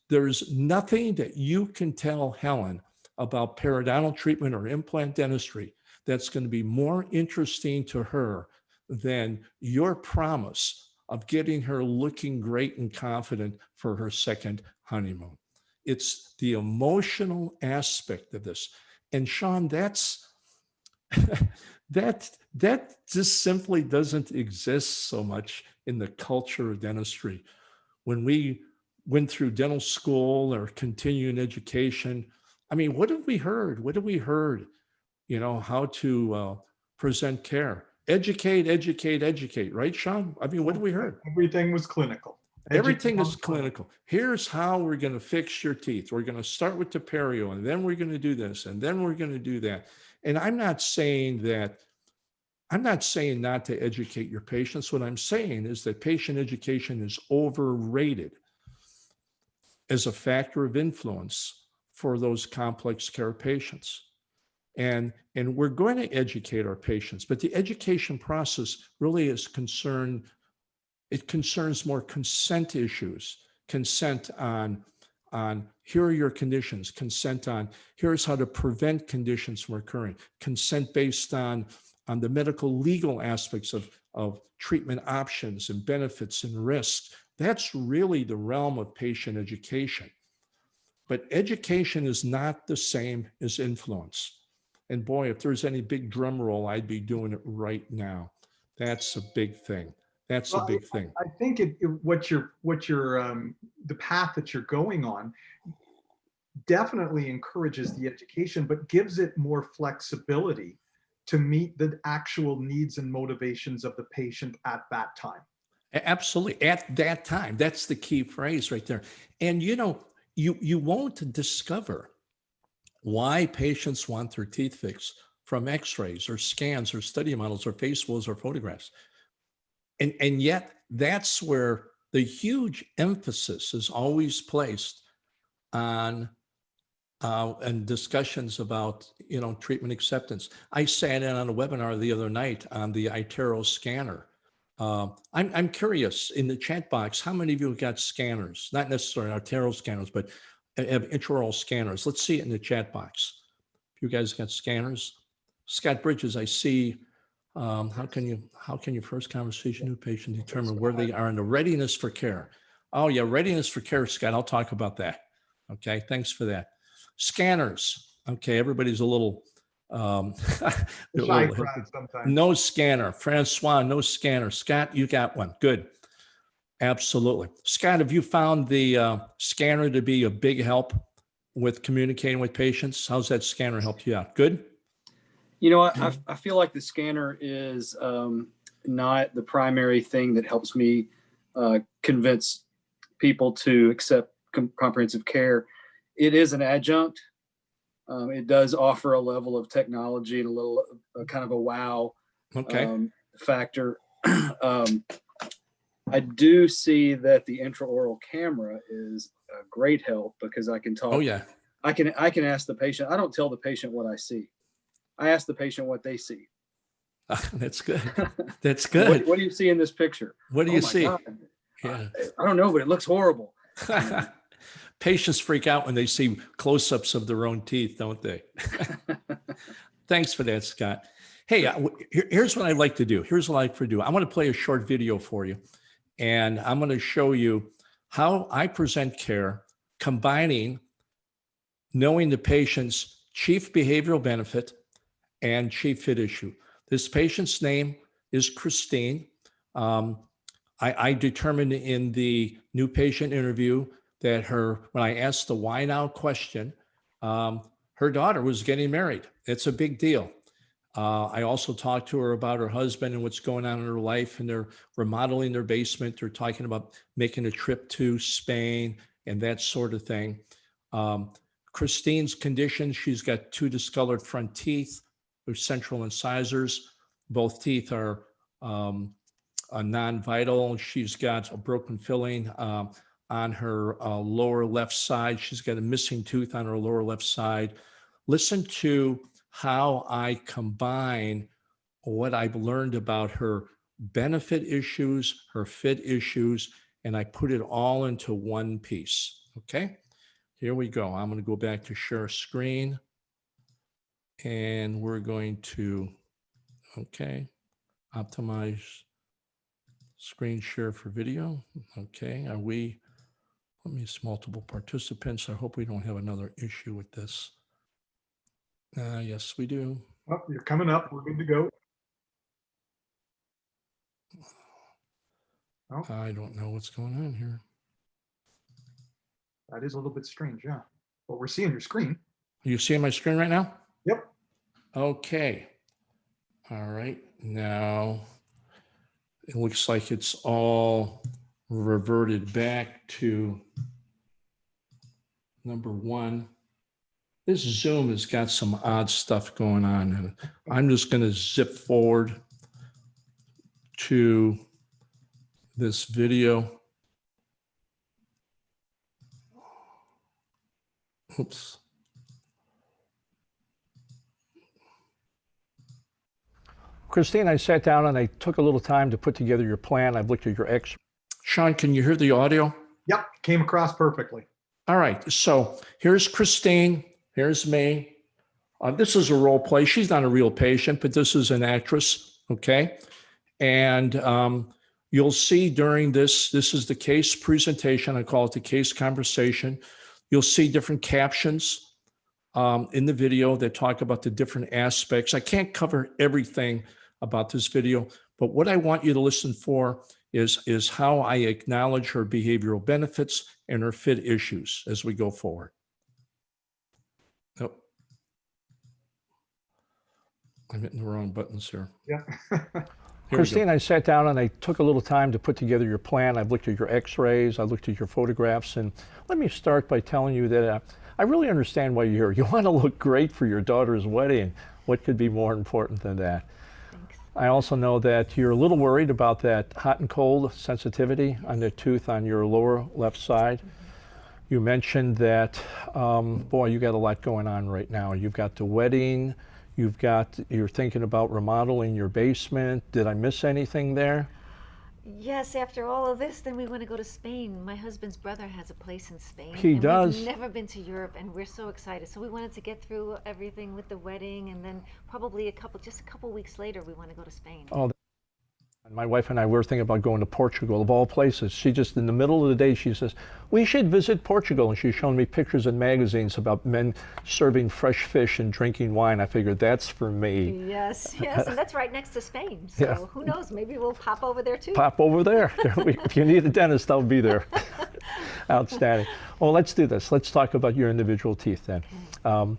Speaker 2: nothing that you can tell Helen about periodontal treatment or implant dentistry that's going to be more interesting to her than your promise of getting her looking great and confident for her second honeymoon. It's the emotional aspect of this. And Sean, that just simply doesn't exist so much in the culture of dentistry. When we went through dental school or continuing education, I mean, what have we heard? What have we heard? How to present care. Educate, educate, educate, right, Sean? I mean, what have we heard?
Speaker 1: Everything was clinical.
Speaker 2: Everything is clinical. Here's how we're going to fix your teeth. We're going to start with the perio, and then we're going to do this, and then we're going to do that. And I'm not saying not to educate your patients. What I'm saying is that patient education is overrated as a factor of influence for those complex care patients. And we're going to educate our patients, but the education process really is concerned. It concerns more consent issues, consent on here are your conditions, consent on here's how to prevent conditions from occurring, consent based on the medical legal aspects of treatment options and benefits and risks. That's really the realm of patient education. But education is not the same as influence. And boy, if there's any big drum roll, I'd be doing it right now. That's a big thing. That's a big thing.
Speaker 1: I think the path that you're going on definitely encourages the education, but gives it more flexibility to meet the actual needs and motivations of the patient at that time.
Speaker 2: Absolutely, at that time. That's the key phrase right there. And you won't discover why patients want their teeth fixed from x-rays or scans or study models or facials or photographs. And yet that's where the huge emphasis is always placed on and discussions about treatment acceptance. I sat in on a webinar the other night on the iTero scanner. I'm curious, in the chat box, how many of you have got scanners? Not necessarily iTero scanners, but have intraoral scanners. Let's see it in the chat box. You guys got scanners? Scott Bridges, I see. How can your first conversation with patient determine where they are in the readiness for care? Oh yeah, readiness for care, Scott. I'll talk about that. Okay, thanks for that. Scanners. Okay, everybody's a little, no scanner. Francois, no scanner. Scott, you got one. Good. Absolutely. Scott, have you found the scanner to be a big help with communicating with patients? How's that scanner helped you out? Good?
Speaker 3: I feel like the scanner is not the primary thing that helps me convince people to accept comprehensive care. It is an adjunct. It does offer a level of technology and a little kind of a wow factor. I do see that the intraoral camera is a great help because I can talk.
Speaker 2: Oh yeah.
Speaker 3: I can ask the patient. I don't tell the patient what I see. I ask the patient what they see.
Speaker 2: That's good. That's good.
Speaker 3: What do you see in this picture?
Speaker 2: What do you see?
Speaker 3: God.
Speaker 2: Yeah.
Speaker 3: I don't know, but it looks horrible.
Speaker 2: Patients freak out when they see close-ups of their own teeth, don't they? Thanks for that, Scott. Hey, here's what I'd like to do. Here's what I'd like to do. I want to play a short video for you, and I'm going to show you how I present care, combining knowing the patient's chief behavioral benefit and chief fit issue. This patient's name is Christine. I determined in the new patient interview that when I asked the why now question, her daughter was getting married. It's a big deal. I also talked to her about her husband and what's going on in her life, and they're remodeling their basement. They're talking about making a trip to Spain and that sort of thing. Christine's condition, she's got 2 discolored front teeth with central incisors. Both teeth are non-vital. She's got a broken filling on her lower left side. She's got a missing tooth on her lower left side. Listen to how I combine what I've learned about her benefit issues, her fit issues, and I put it all into one piece. Okay, here we go. I'm going to go back to share screen, and we're going to, okay, optimize screen share for video. Okay, let me see multiple participants. I hope we don't have another issue with this. Yes, we do.
Speaker 1: Oh, you're coming up. We're good to go. Oh,
Speaker 2: I don't know what's going on here.
Speaker 1: that is a little bit strange, yeah. But we're seeing your screen.
Speaker 2: Are you seeing my screen right now?
Speaker 1: Yep.
Speaker 2: Okay. All right. Now, it looks like it's all reverted back to number 1. This Zoom has got some odd stuff going on, and I'm just going to zip forward to this video. Oops. Christine, I sat down and I took a little time to put together your plan. I've looked at your X. Sean, can you hear the audio?
Speaker 1: Yep, came across perfectly.
Speaker 2: All right, so here's Christine. Here's me. This is a role play. She's not a real patient, but this is an actress, okay? And you'll see during this is the case presentation. I call it the case conversation. You'll see different captions in the video that talk about the different aspects. I can't cover everything about this video, but what I want you to listen for is how I acknowledge her behavioral benefits and her fit issues as we go forward. Oh, I'm hitting the wrong buttons here.
Speaker 1: Yeah.
Speaker 2: Christine, I sat down and I took a little time to put together your plan. I've looked at your x-rays, I looked at your photographs, and let me start by telling you that I really understand why you're here. You want to look great for your daughter's wedding. What could be more important than that?
Speaker 4: Thanks.
Speaker 2: I also know that you're a little worried about that hot and cold sensitivity on the tooth on your lower left side. You mentioned that, boy, you got a lot going on right now. You've got the wedding, you're thinking about remodeling your basement. Did I miss anything there?
Speaker 4: Yes, after all of this, then we want to go to Spain. My husband's brother has a place in Spain.
Speaker 2: He does.
Speaker 4: We've never been to Europe, and we're so excited. So we wanted to get through everything with the wedding, and then probably just a couple weeks later, we want to go to Spain.
Speaker 2: Oh, my wife and I were thinking about going to Portugal, of all places. She just, in the middle of the day, she says, we should visit Portugal. And she's shown me pictures in magazines about men serving fresh fish and drinking wine. I figured that's for me.
Speaker 4: Yes, yes, and that's right next to Spain. So
Speaker 2: Yeah.
Speaker 4: who knows, maybe we'll pop over there too.
Speaker 2: Pop over there. If you need a dentist, I'll be there. Outstanding. Well, let's do this. Let's talk about your individual teeth then.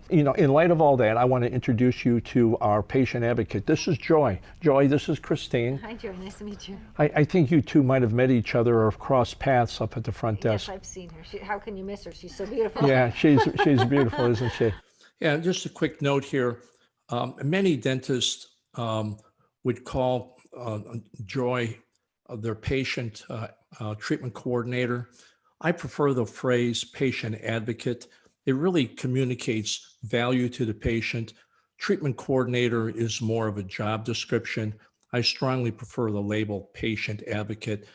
Speaker 2: You know, in light of all that, I want to introduce you to our patient advocate. This is Joy. Joy, this is Christine.
Speaker 4: Hi, Joy. Nice to meet you.
Speaker 2: I think you two might have met each other or have crossed paths up at the front desk.
Speaker 4: Yes, I've seen her. How can you miss her? She's so beautiful.
Speaker 2: Yeah, she's beautiful, isn't she? Yeah, just a quick note here. Many dentists would call Joy their patient treatment coordinator. I prefer the phrase patient advocate. It really communicates value to the patient. Treatment coordinator is more of a job description. I strongly prefer the label patient advocate.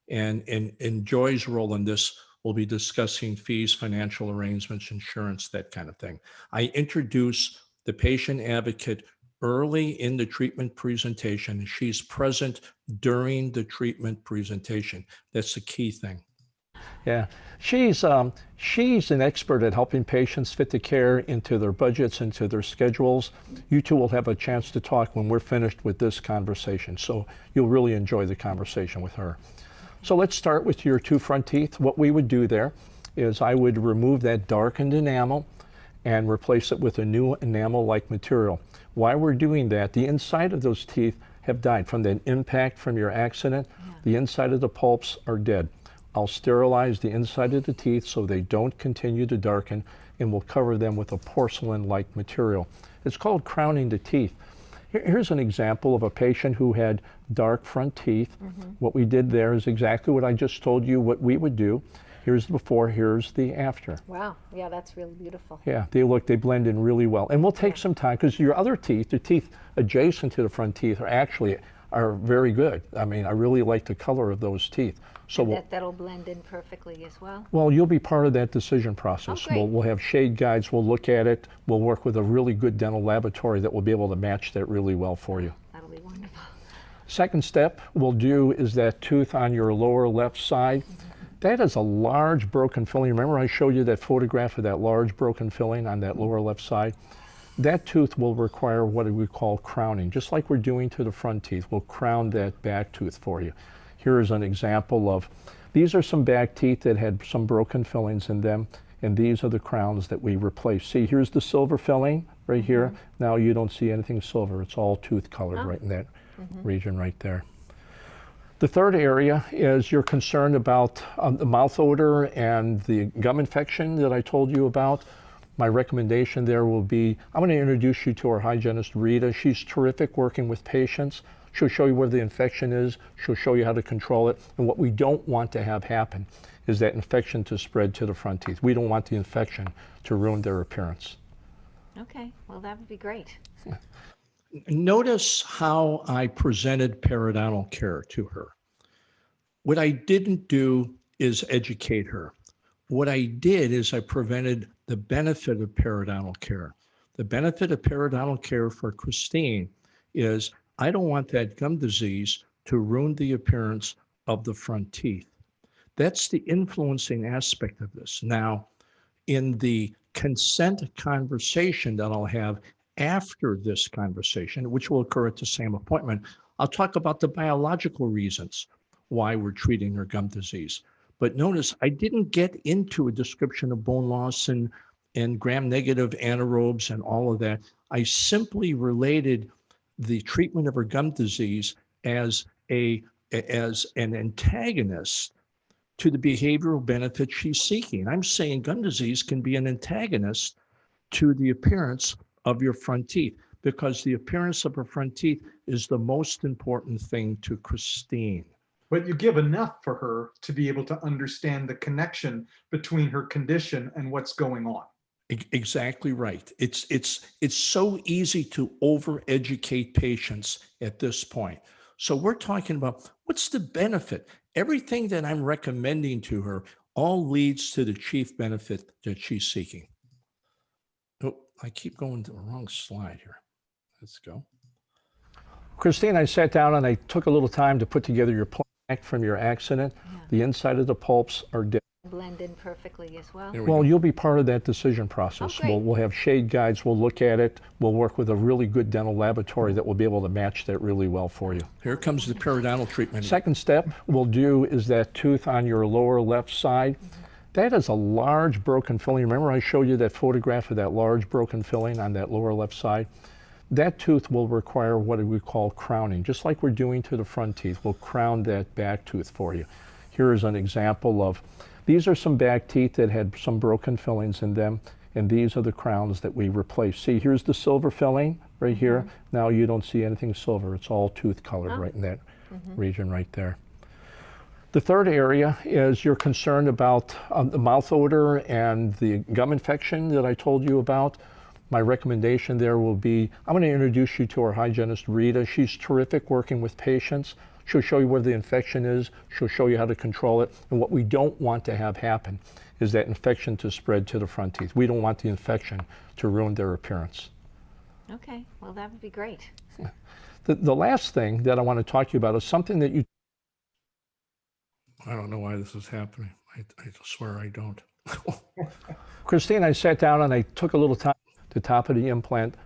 Speaker 2: And in Joy's role in this, we'll be discussing fees, financial arrangements, insurance, that kind of thing. I introduce the patient advocate early in the treatment presentation. She's present during the treatment presentation. That's the key thing. Yeah, she's an expert at helping patients fit the care into their budgets, into their schedules. You two will have a chance to talk when we're finished with this conversation, so you'll really enjoy the conversation with her. So let's start with your two front teeth. What we would do there is I would remove that darkened enamel and replace it with a new enamel-like material. While we're doing that, the inside of those teeth have died from the impact from your accident.
Speaker 4: Yeah.
Speaker 2: The inside of the pulps are dead. I'll sterilize the inside of the teeth so they don't continue to darken, and we'll cover them with a porcelain-like material. It's called crowning the teeth. Here's an example of a patient who had dark front teeth. What we did there is exactly what I just told you what we would do. Here's the before, here's the after.
Speaker 4: Wow. Yeah, that's really beautiful.
Speaker 2: Yeah, they blend in really well. And we'll take some time, because your other teeth, the teeth adjacent to the front teeth are very good. I mean, I really like the color of those teeth. So
Speaker 4: that'll blend in perfectly as well.
Speaker 2: well, you'll be part of that decision process.
Speaker 4: Oh, great.
Speaker 2: We'll have shade guides, we'll look at it, we'll work with a really good dental laboratory that will be able to match that really well for you.
Speaker 4: That'll be wonderful.
Speaker 2: Second step we'll do is that tooth on your lower left side. That is a large broken filling. Remember I showed you that photograph of that large broken filling on that lower left side? That tooth will require what we call crowning. Just like we're doing to the front teeth, we'll crown that back tooth for you. Here is an example of, these are some back teeth that had some broken fillings in them, and these are the crowns that we replaced. See, here's the silver filling right here. Now you don't see anything silver. It's all tooth colored right in that region right there. The third area is you're concerned about the mouth odor and the gum infection that I told you about. My recommendation there will be, I'm going to introduce you to our hygienist, Rita. She's terrific working with patients. She'll show you where the infection is. She'll show you how to control it. And what we don't want to have happen is that infection to spread to the front teeth. We don't want the infection to ruin their appearance.
Speaker 4: Okay. Well, that would be great.
Speaker 2: Notice how I presented periodontal care to her. What I didn't do is educate her. What I did is I prevented the benefit of periodontal care. The benefit of periodontal care for Christine is I don't want that gum disease to ruin the appearance of the front teeth. That's the influencing aspect of this. Now, in the consent conversation that I'll have after this conversation, which will occur at the same appointment, I'll talk about the biological reasons why we're treating her gum disease. But notice I didn't get into a description of bone loss and gram-negative anaerobes and all of that. I simply related the treatment of her gum disease as an antagonist to the behavioral benefit she's seeking. I'm saying gum disease can be an antagonist to the appearance of your front teeth, because the appearance of her front teeth is the most important thing to Christine.
Speaker 1: But you give enough for her to be able to understand the connection between her condition and what's going on.
Speaker 2: Exactly right. It's so easy to over-educate patients at this point. So we're talking about what's the benefit. Everything that I'm recommending to her all leads to the chief benefit that she's seeking. Oh, I keep going to the wrong slide here. Let's go. Christine, I sat down and I took a little time to put together your plaque from your accident.
Speaker 4: Yeah.
Speaker 2: The inside of the pulps are dead.
Speaker 4: Blend in perfectly as well.
Speaker 2: Well, you'll be part of that decision process.
Speaker 4: Oh, great.
Speaker 2: We'll have shade guides, we'll look at it, we'll work with a really good dental laboratory that will be able to match that really well for you. Here comes the periodontal treatment. Second step we'll do is that tooth on your lower left side. That is a large broken filling. Remember I showed you that photograph of that large broken filling on that lower left side? That tooth will require what we call crowning. Just like we're doing to the front teeth, we'll crown that back tooth for you. Here is an example of, these are some back teeth that had some broken fillings in them, and these are the crowns that we replaced. See, here's the silver filling right here. Now you don't see anything silver. It's all tooth colored right in that region right there. The third area is you're concerned about the mouth odor and the gum infection that I told you about. My recommendation there will be, I'm going to introduce you to our hygienist, Rita. She's terrific working with patients. She'll show you where the infection is. She'll show you how to control it. And what we don't want to have happen is that infection to spread to the front teeth. We don't want the infection to ruin their appearance.
Speaker 4: Okay. Well, that would be great.
Speaker 2: The last thing that I want to talk to you about is something that you... I don't know why this is happening. I swear I don't.
Speaker 5: Christine, I sat down and I took a little time at the top of the implant,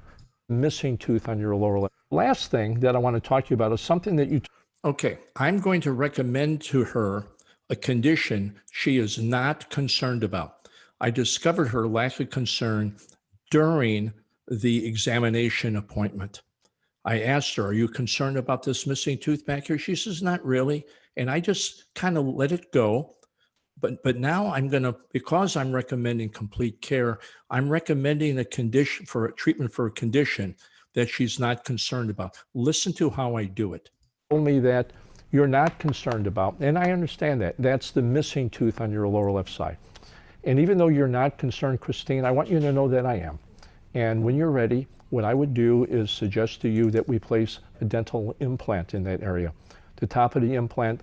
Speaker 5: missing tooth on your lower lip. Last thing that I want to talk to you about is something that you
Speaker 2: Okay, I'm going to recommend to her a condition she is not concerned about. I discovered her lack of concern during the examination appointment. I asked her, "Are you concerned about this missing tooth back here?" She says, "Not really." And I just kind of let it go. But now I'm going to, because I'm recommending complete care, I'm recommending a condition for a treatment for a condition that she's not concerned about. Listen to how I do it.
Speaker 5: told me that you're not concerned about, and I understand that. That's the missing tooth on your lower left side. And even though you're not concerned, Christine, I want you to know that I am. And when you're ready, what I would do is suggest to you that we place a dental implant in that area. The top of the implant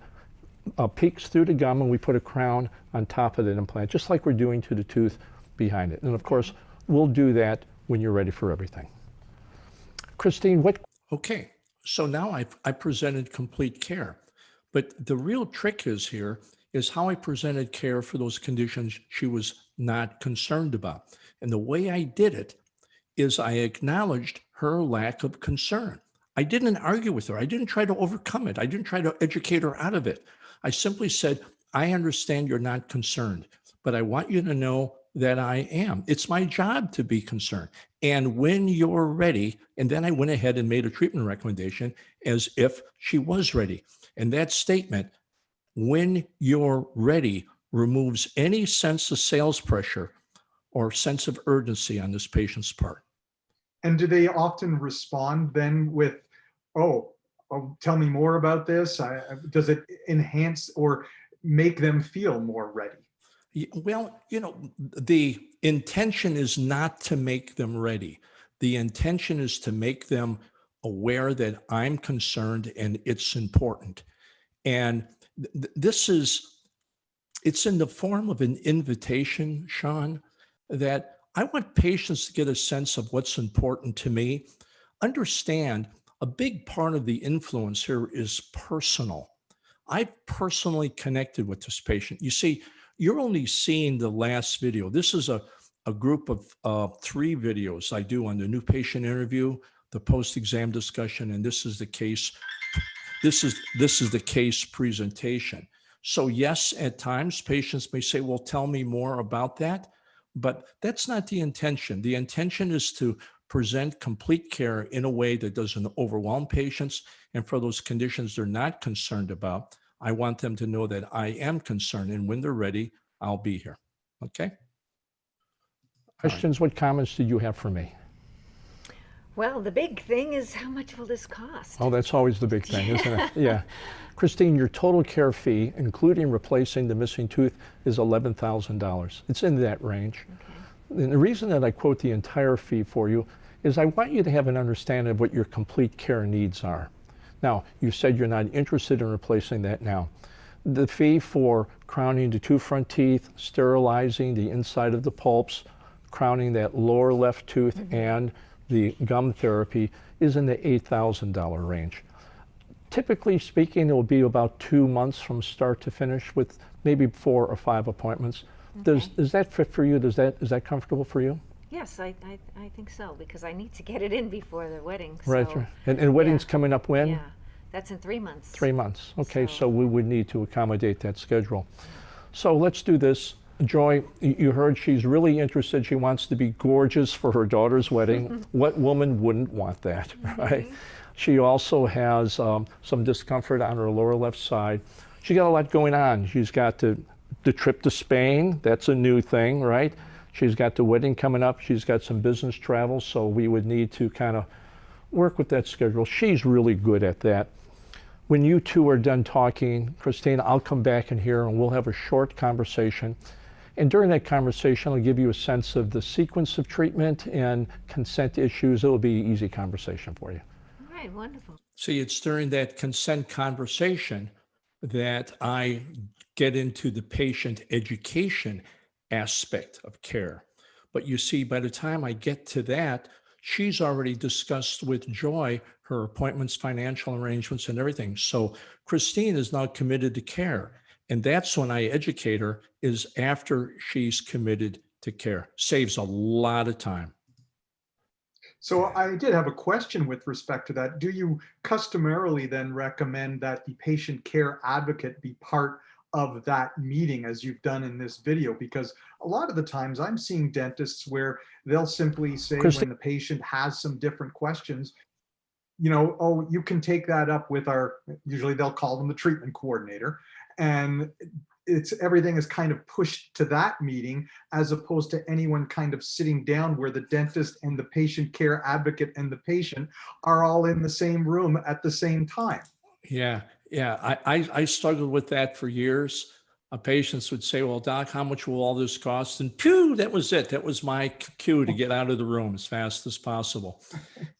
Speaker 5: peeks through the gum, and we put a crown on top of that implant, just like we're doing to the tooth behind it. And of course, we'll do that when you're ready for everything. Christine, what?
Speaker 2: Okay, so now I presented complete care. But the real trick is how I presented care for those conditions she was not concerned about. And the way I did it is I acknowledged her lack of concern. I didn't argue with her. I didn't try to overcome it. I didn't try to educate her out of it. I simply said, "I understand you're not concerned, but I want you to know that I am. It's my job to be concerned. And when you're ready," and then I went ahead and made a treatment recommendation as if she was ready. And that statement, "when you're ready," removes any sense of sales pressure or sense of urgency on this patient's part.
Speaker 1: And do they often respond then with, oh, tell me more about this? Does it enhance or make them feel more ready?
Speaker 2: Well, the intention is not to make them ready. The intention is to make them aware that I'm concerned and it's important. And it's in the form of an invitation, Sean, that I want patients to get a sense of what's important to me. Understand, a big part of the influence here is personal. I personally connected with this patient. You see, you're only seeing the last video. This is a group of 3 videos I do on the new patient interview, the post-exam discussion, and this is the case. This is the case presentation. So yes, at times patients may say, "Well, tell me more about that," but that's not the intention. The intention is to present complete care in a way that doesn't overwhelm patients. And for those conditions they're not concerned about, I want them to know that I am concerned, and when they're ready, I'll be here. Okay?
Speaker 5: Questions, what comments did you have for me?
Speaker 4: Well, the big thing is, how much will this cost?
Speaker 5: Oh, that's always the big thing, isn't it? Yeah. Christine, your total care fee, including replacing the missing tooth, is $11,000. It's in that range. Okay. And the reason that I quote the entire fee for you is I want you to have an understanding of what your complete care needs are. Now, you said you're not interested in replacing that now. The fee for crowning the 2 front teeth, sterilizing the inside of the pulps, crowning that lower left tooth, and the gum therapy is in the $8,000 range. Typically speaking, it will be about 2 months from start to finish with maybe 4 or 5 appointments. Okay. Does that fit for you? Is that comfortable for you?
Speaker 4: Yes, I think so, because I need to get it in before the wedding. So,
Speaker 5: right. And wedding's coming up when?
Speaker 4: Yeah, that's in 3 months.
Speaker 5: 3 months. Okay, so we would need to accommodate that schedule. So let's do this. Joy, you heard she's really interested. She wants to be gorgeous for her daughter's wedding. What woman wouldn't want that, right? She also has some discomfort on her lower left side. She got a lot going on. She's got the trip to Spain. That's a new thing, right? She's got the wedding coming up. She's got some business travel, so we would need to kind of work with that schedule. She's really good at that. When you two are done talking, Christine, I'll come back in here and we'll have a short conversation. And during that conversation, I'll give you a sense of the sequence of treatment and consent issues. It will be an easy conversation for you.
Speaker 4: All right, wonderful.
Speaker 2: See, it's during that consent conversation that I get into the patient education aspect of care. But you see, by the time I get to that, she's already discussed with Joy her appointments, financial arrangements, and everything. So Christine is now committed to care. And that's when I educate her, is after she's committed to care. Saves a lot of time.
Speaker 1: So I did have a question with respect to that. Do you customarily then recommend that the patient care advocate be part of that meeting as you've done in this video? Because a lot of the times I'm seeing dentists where they'll simply say when the patient has some different questions, you know, oh, you can take that up with usually they'll call them the treatment coordinator. And everything is kind of pushed to that meeting as opposed to anyone kind of sitting down where the dentist and the patient care advocate and the patient are all in the same room at the same time.
Speaker 2: Yeah. I struggled with that for years. Patients would say, well, doc, how much will all this cost? And pew, that was it. That was my cue to get out of the room as fast as possible.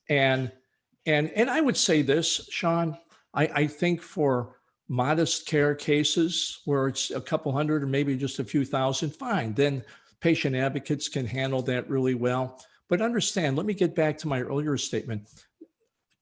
Speaker 2: And I would say this, Sean, I think for modest care cases where it's a couple hundred or maybe just a few thousand, fine. Then patient advocates can handle that really well. But understand, let me get back to my earlier statement.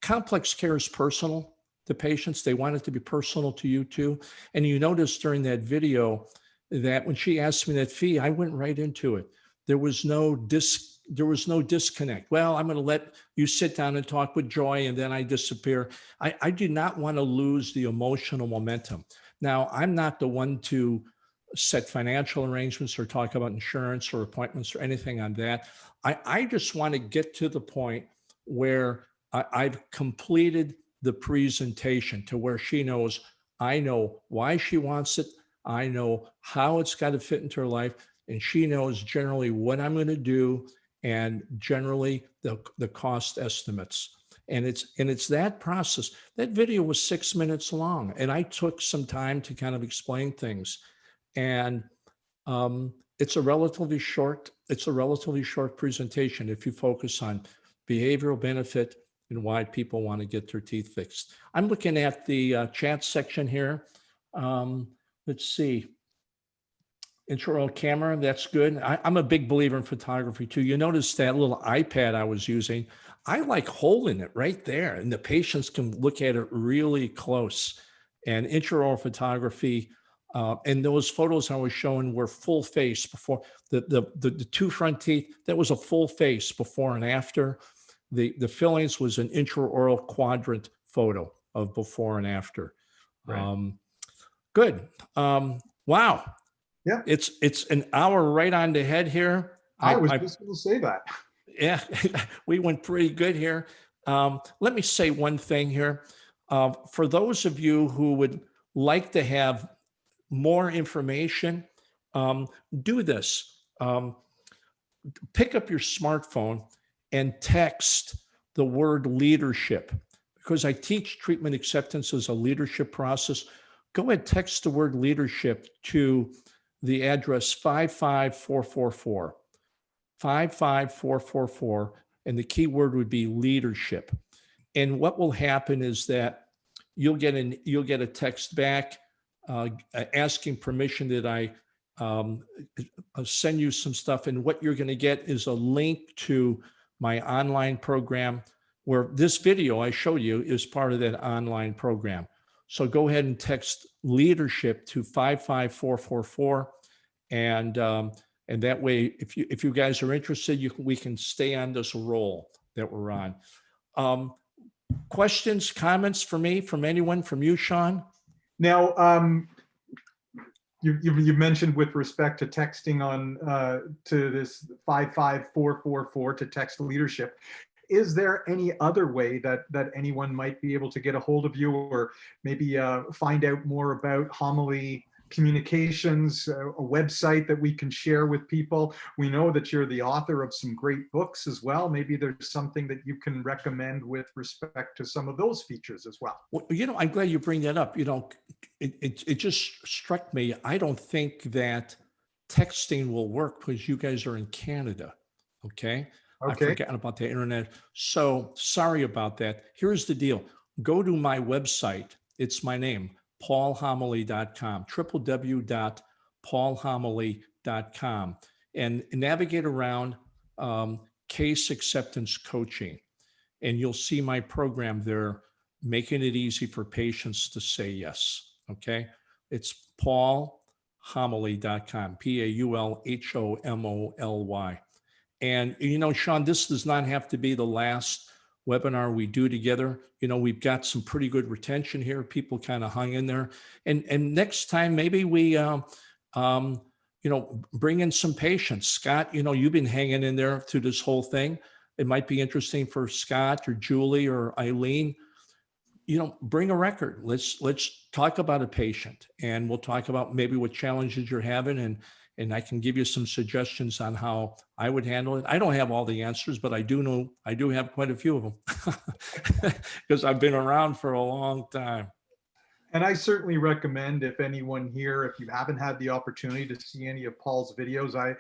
Speaker 2: Complex care is personal to patients. They want it to be personal to you too. And you notice during that video that when she asked me that fee, I went right into it. There was no disconnect. Well, I'm going to let you sit down and talk with Joy, and then I disappear. I did not want to lose the emotional momentum. Now, I'm not the one to set financial arrangements or talk about insurance or appointments or anything on that. I just want to get to the point where I've completed the presentation to where she knows, I know why she wants it. I know how it's got to fit into her life. And she knows generally what I'm going to do and generally the cost estimates. And it's that process. That video was 6 minutes long, and I took some time to kind of explain things. And it's a relatively short presentation if you focus on behavioral benefit and why people want to get their teeth fixed. I'm looking at the chat section here. Let's see. Intraoral camera, that's good. I'm a big believer in photography too. You notice that little iPad I was using, I like holding it right there and the patients can look at it really close. And intraoral photography, and those photos I was showing were full face before the two front teeth, that was a full face before and after. The fillings was an intraoral quadrant photo of before and after. Right. Good. Wow.
Speaker 1: Yeah.
Speaker 2: It's an hour right on the head here.
Speaker 1: I was just going to say that.
Speaker 2: Yeah, we went pretty good here. Let me say one thing here. For those of you who would like to have more information, do this. Pick up your smartphone and text the word leadership, because I teach treatment acceptance as a leadership process. Go ahead, text the word leadership to the address 55444, 55444, and the keyword would be leadership. And what will happen is that you'll get a text back asking permission that I send you some stuff. And what you're going to get is a link to my online program, where this video I showed you is part of that online program. So go ahead and text leadership to 55444, and that way, if you guys are interested, we can stay on this roll that we're on. Questions, comments for me, from anyone, from you, Sean?
Speaker 1: Now, you mentioned with respect to texting on to this 55444 to text leadership. Is there any other way that anyone might be able to get a hold of you, or maybe find out more about Homoly Communications, a website that we can share with people? We know that you're the author of some great books as well. Maybe there's something that you can recommend with respect to some of those features as well.
Speaker 2: Well, I'm glad you bring that up. It just struck me. I don't think that texting will work because you guys are in Canada. Okay. I've forgotten about the internet. So sorry about that. Here's the deal. Go to my website. It's my name, paulhomoly.com, www.paulhomoly.com, and navigate around case acceptance coaching. And you'll see my program there, making it easy for patients to say yes. Okay. It's paulhomoly.com, PAULHOMOLY. And, Sean, this does not have to be the last webinar we do together. We've got some pretty good retention here. People kind of hung in there. And next time, maybe we, bring in some patients. Scott, you've been hanging in there through this whole thing. It might be interesting for Scott or Julie or Eileen. Bring a record. Let's talk about a patient, and we'll talk about maybe what challenges you're having, and I can give you some suggestions on how I would handle it. I don't have all the answers, but I do know I do have quite a few of them because I've been around for a long time.
Speaker 1: And I certainly recommend, if anyone here, if you haven't had the opportunity to see any of Paul's videos, I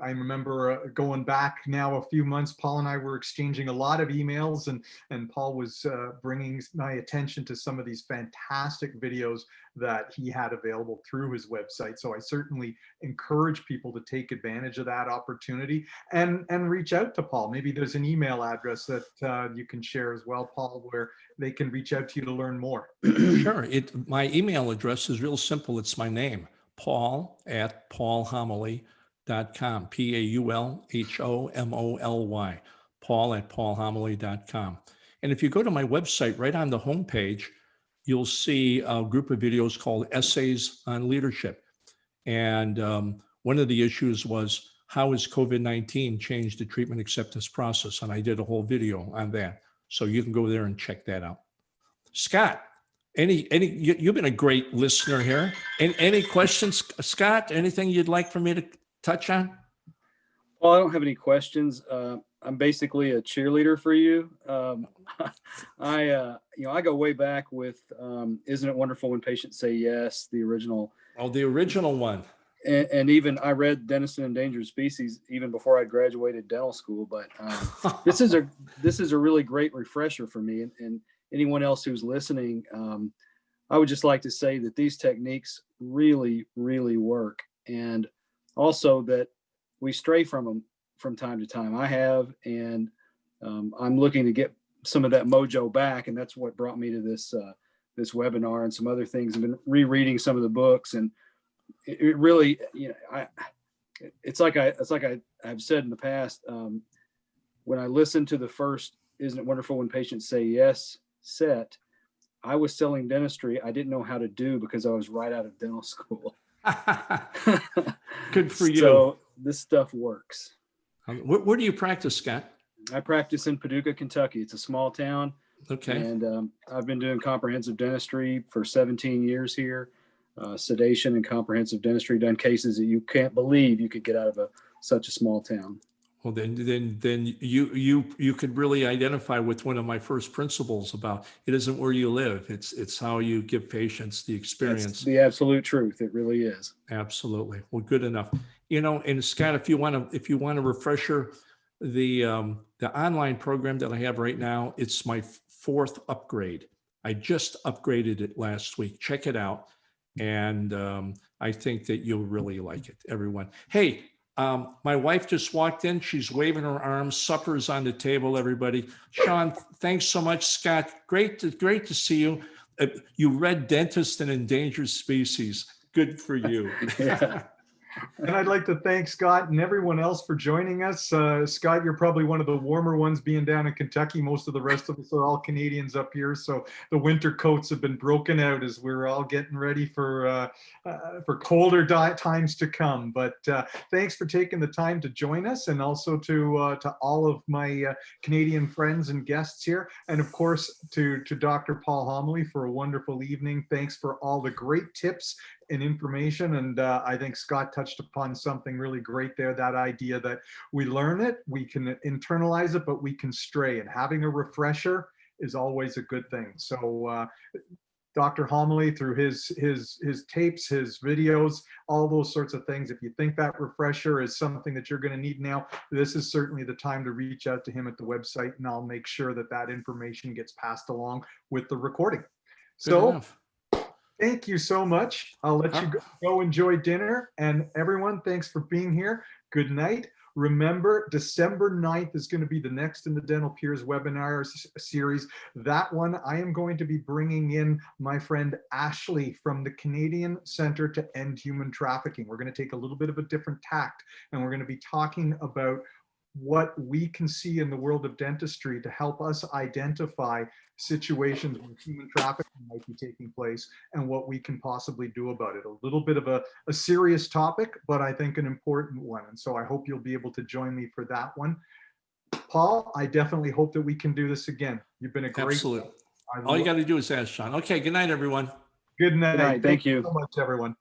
Speaker 1: remember going back now a few months, Paul and I were exchanging a lot of emails, and Paul was bringing my attention to some of these fantastic videos that he had available through his website. So I certainly encourage people to take advantage of that opportunity and reach out to Paul. Maybe there's an email address that you can share as well, Paul, where they can reach out to you to learn more.
Speaker 2: Sure. My email address is real simple. It's my name, paul@paulhomoly.com, PAULHOMOLY, paul@paulhomoly.com. And if you go to my website, right on the homepage, you'll see a group of videos called Essays on Leadership. And one of the issues was, how has COVID-19 changed the treatment acceptance process? And I did a whole video on that. So you can go there and check that out. Scott, you've been a great listener here. Any questions, Scott? Anything you'd like for me to touch on?
Speaker 3: Well, I don't have any questions. I'm basically a cheerleader for you. I go way back with Isn't It Wonderful When Patients Say Yes, the original.
Speaker 2: Oh, the original one.
Speaker 3: And even I read Dentist and Endangered Species even before I graduated dental school. But this is a really great refresher for me and anyone else who's listening. I would just like to say that these techniques really, really work, and also that we stray from them from time to time. I have, and I'm looking to get some of that mojo back, and that's what brought me to this webinar and some other things. I've been rereading some of the books, and it really, it's like I've said in the past. When I listened to the first "Isn't It Wonderful When Patients Say Yes" set, I was selling dentistry I didn't know how to do because I was right out of dental school.
Speaker 2: Good for you.
Speaker 3: So this stuff works.
Speaker 2: Where do you practice, Scott?
Speaker 3: I practice in Paducah, Kentucky. It's a small town.
Speaker 2: Okay.
Speaker 3: And I've been doing comprehensive dentistry for 17 years here. Sedation and comprehensive dentistry, done cases that you can't believe you could get out of such a small town.
Speaker 2: Well, then you could really identify with one of my first principles about it isn't where you live. It's how you give patients the experience.
Speaker 3: That's the absolute truth. It really is.
Speaker 2: Absolutely. Well, good enough. And Scott, if you want to refresher the online program that I have right now, it's my 4th upgrade. I just upgraded it last week. Check it out. And I think that you'll really like it, everyone. Hey, my wife just walked in. She's waving her arms. Supper's on the table, everybody. Sean, thanks so much. Scott, great to see you. You read Dentist and Endangered Species. Good for you.
Speaker 3: Yeah.
Speaker 1: And I'd like to thank Scott and everyone else for joining us. Scott, you're probably one of the warmer ones being down in Kentucky. Most of the rest of us are all Canadians up here. So the winter coats have been broken out as we're all getting ready for colder times to come. But thanks for taking the time to join us, and also to all of my Canadian friends and guests here. And of course, to Dr. Paul Homoly for a wonderful evening. Thanks for all the great tips and information. And I think Scott touched upon something really great there, that idea that we learn it, we can internalize it, but we can stray, and having a refresher is always a good thing. So Dr. Homoly, through his tapes, his videos, all those sorts of things, if you think that refresher is something that you're going to need now, this is certainly the time to reach out to him at the website, and I'll make sure that information gets passed along with the recording. So thank you so much. I'll let you go enjoy dinner. And everyone, thanks for being here. Good night. Remember, December 9th is going to be the next in the Dental Peers webinar series. That one, I am going to be bringing in my friend Ashley from the Canadian Centre to End Human Trafficking. We're going to take a little bit of a different tact, and we're going to be talking about what we can see in the world of dentistry to help us identify situations where human trafficking might be taking place and what we can possibly do about it. A little bit of a serious topic, but I think an important one. And so I hope you'll be able to join me for that one. Paul, I definitely hope that we can do this again. You've been a great.
Speaker 2: Absolutely. All you got to do is ask, Sean. Okay, good night, everyone.
Speaker 1: Good night.
Speaker 3: Good night. Thank you
Speaker 1: so much, everyone.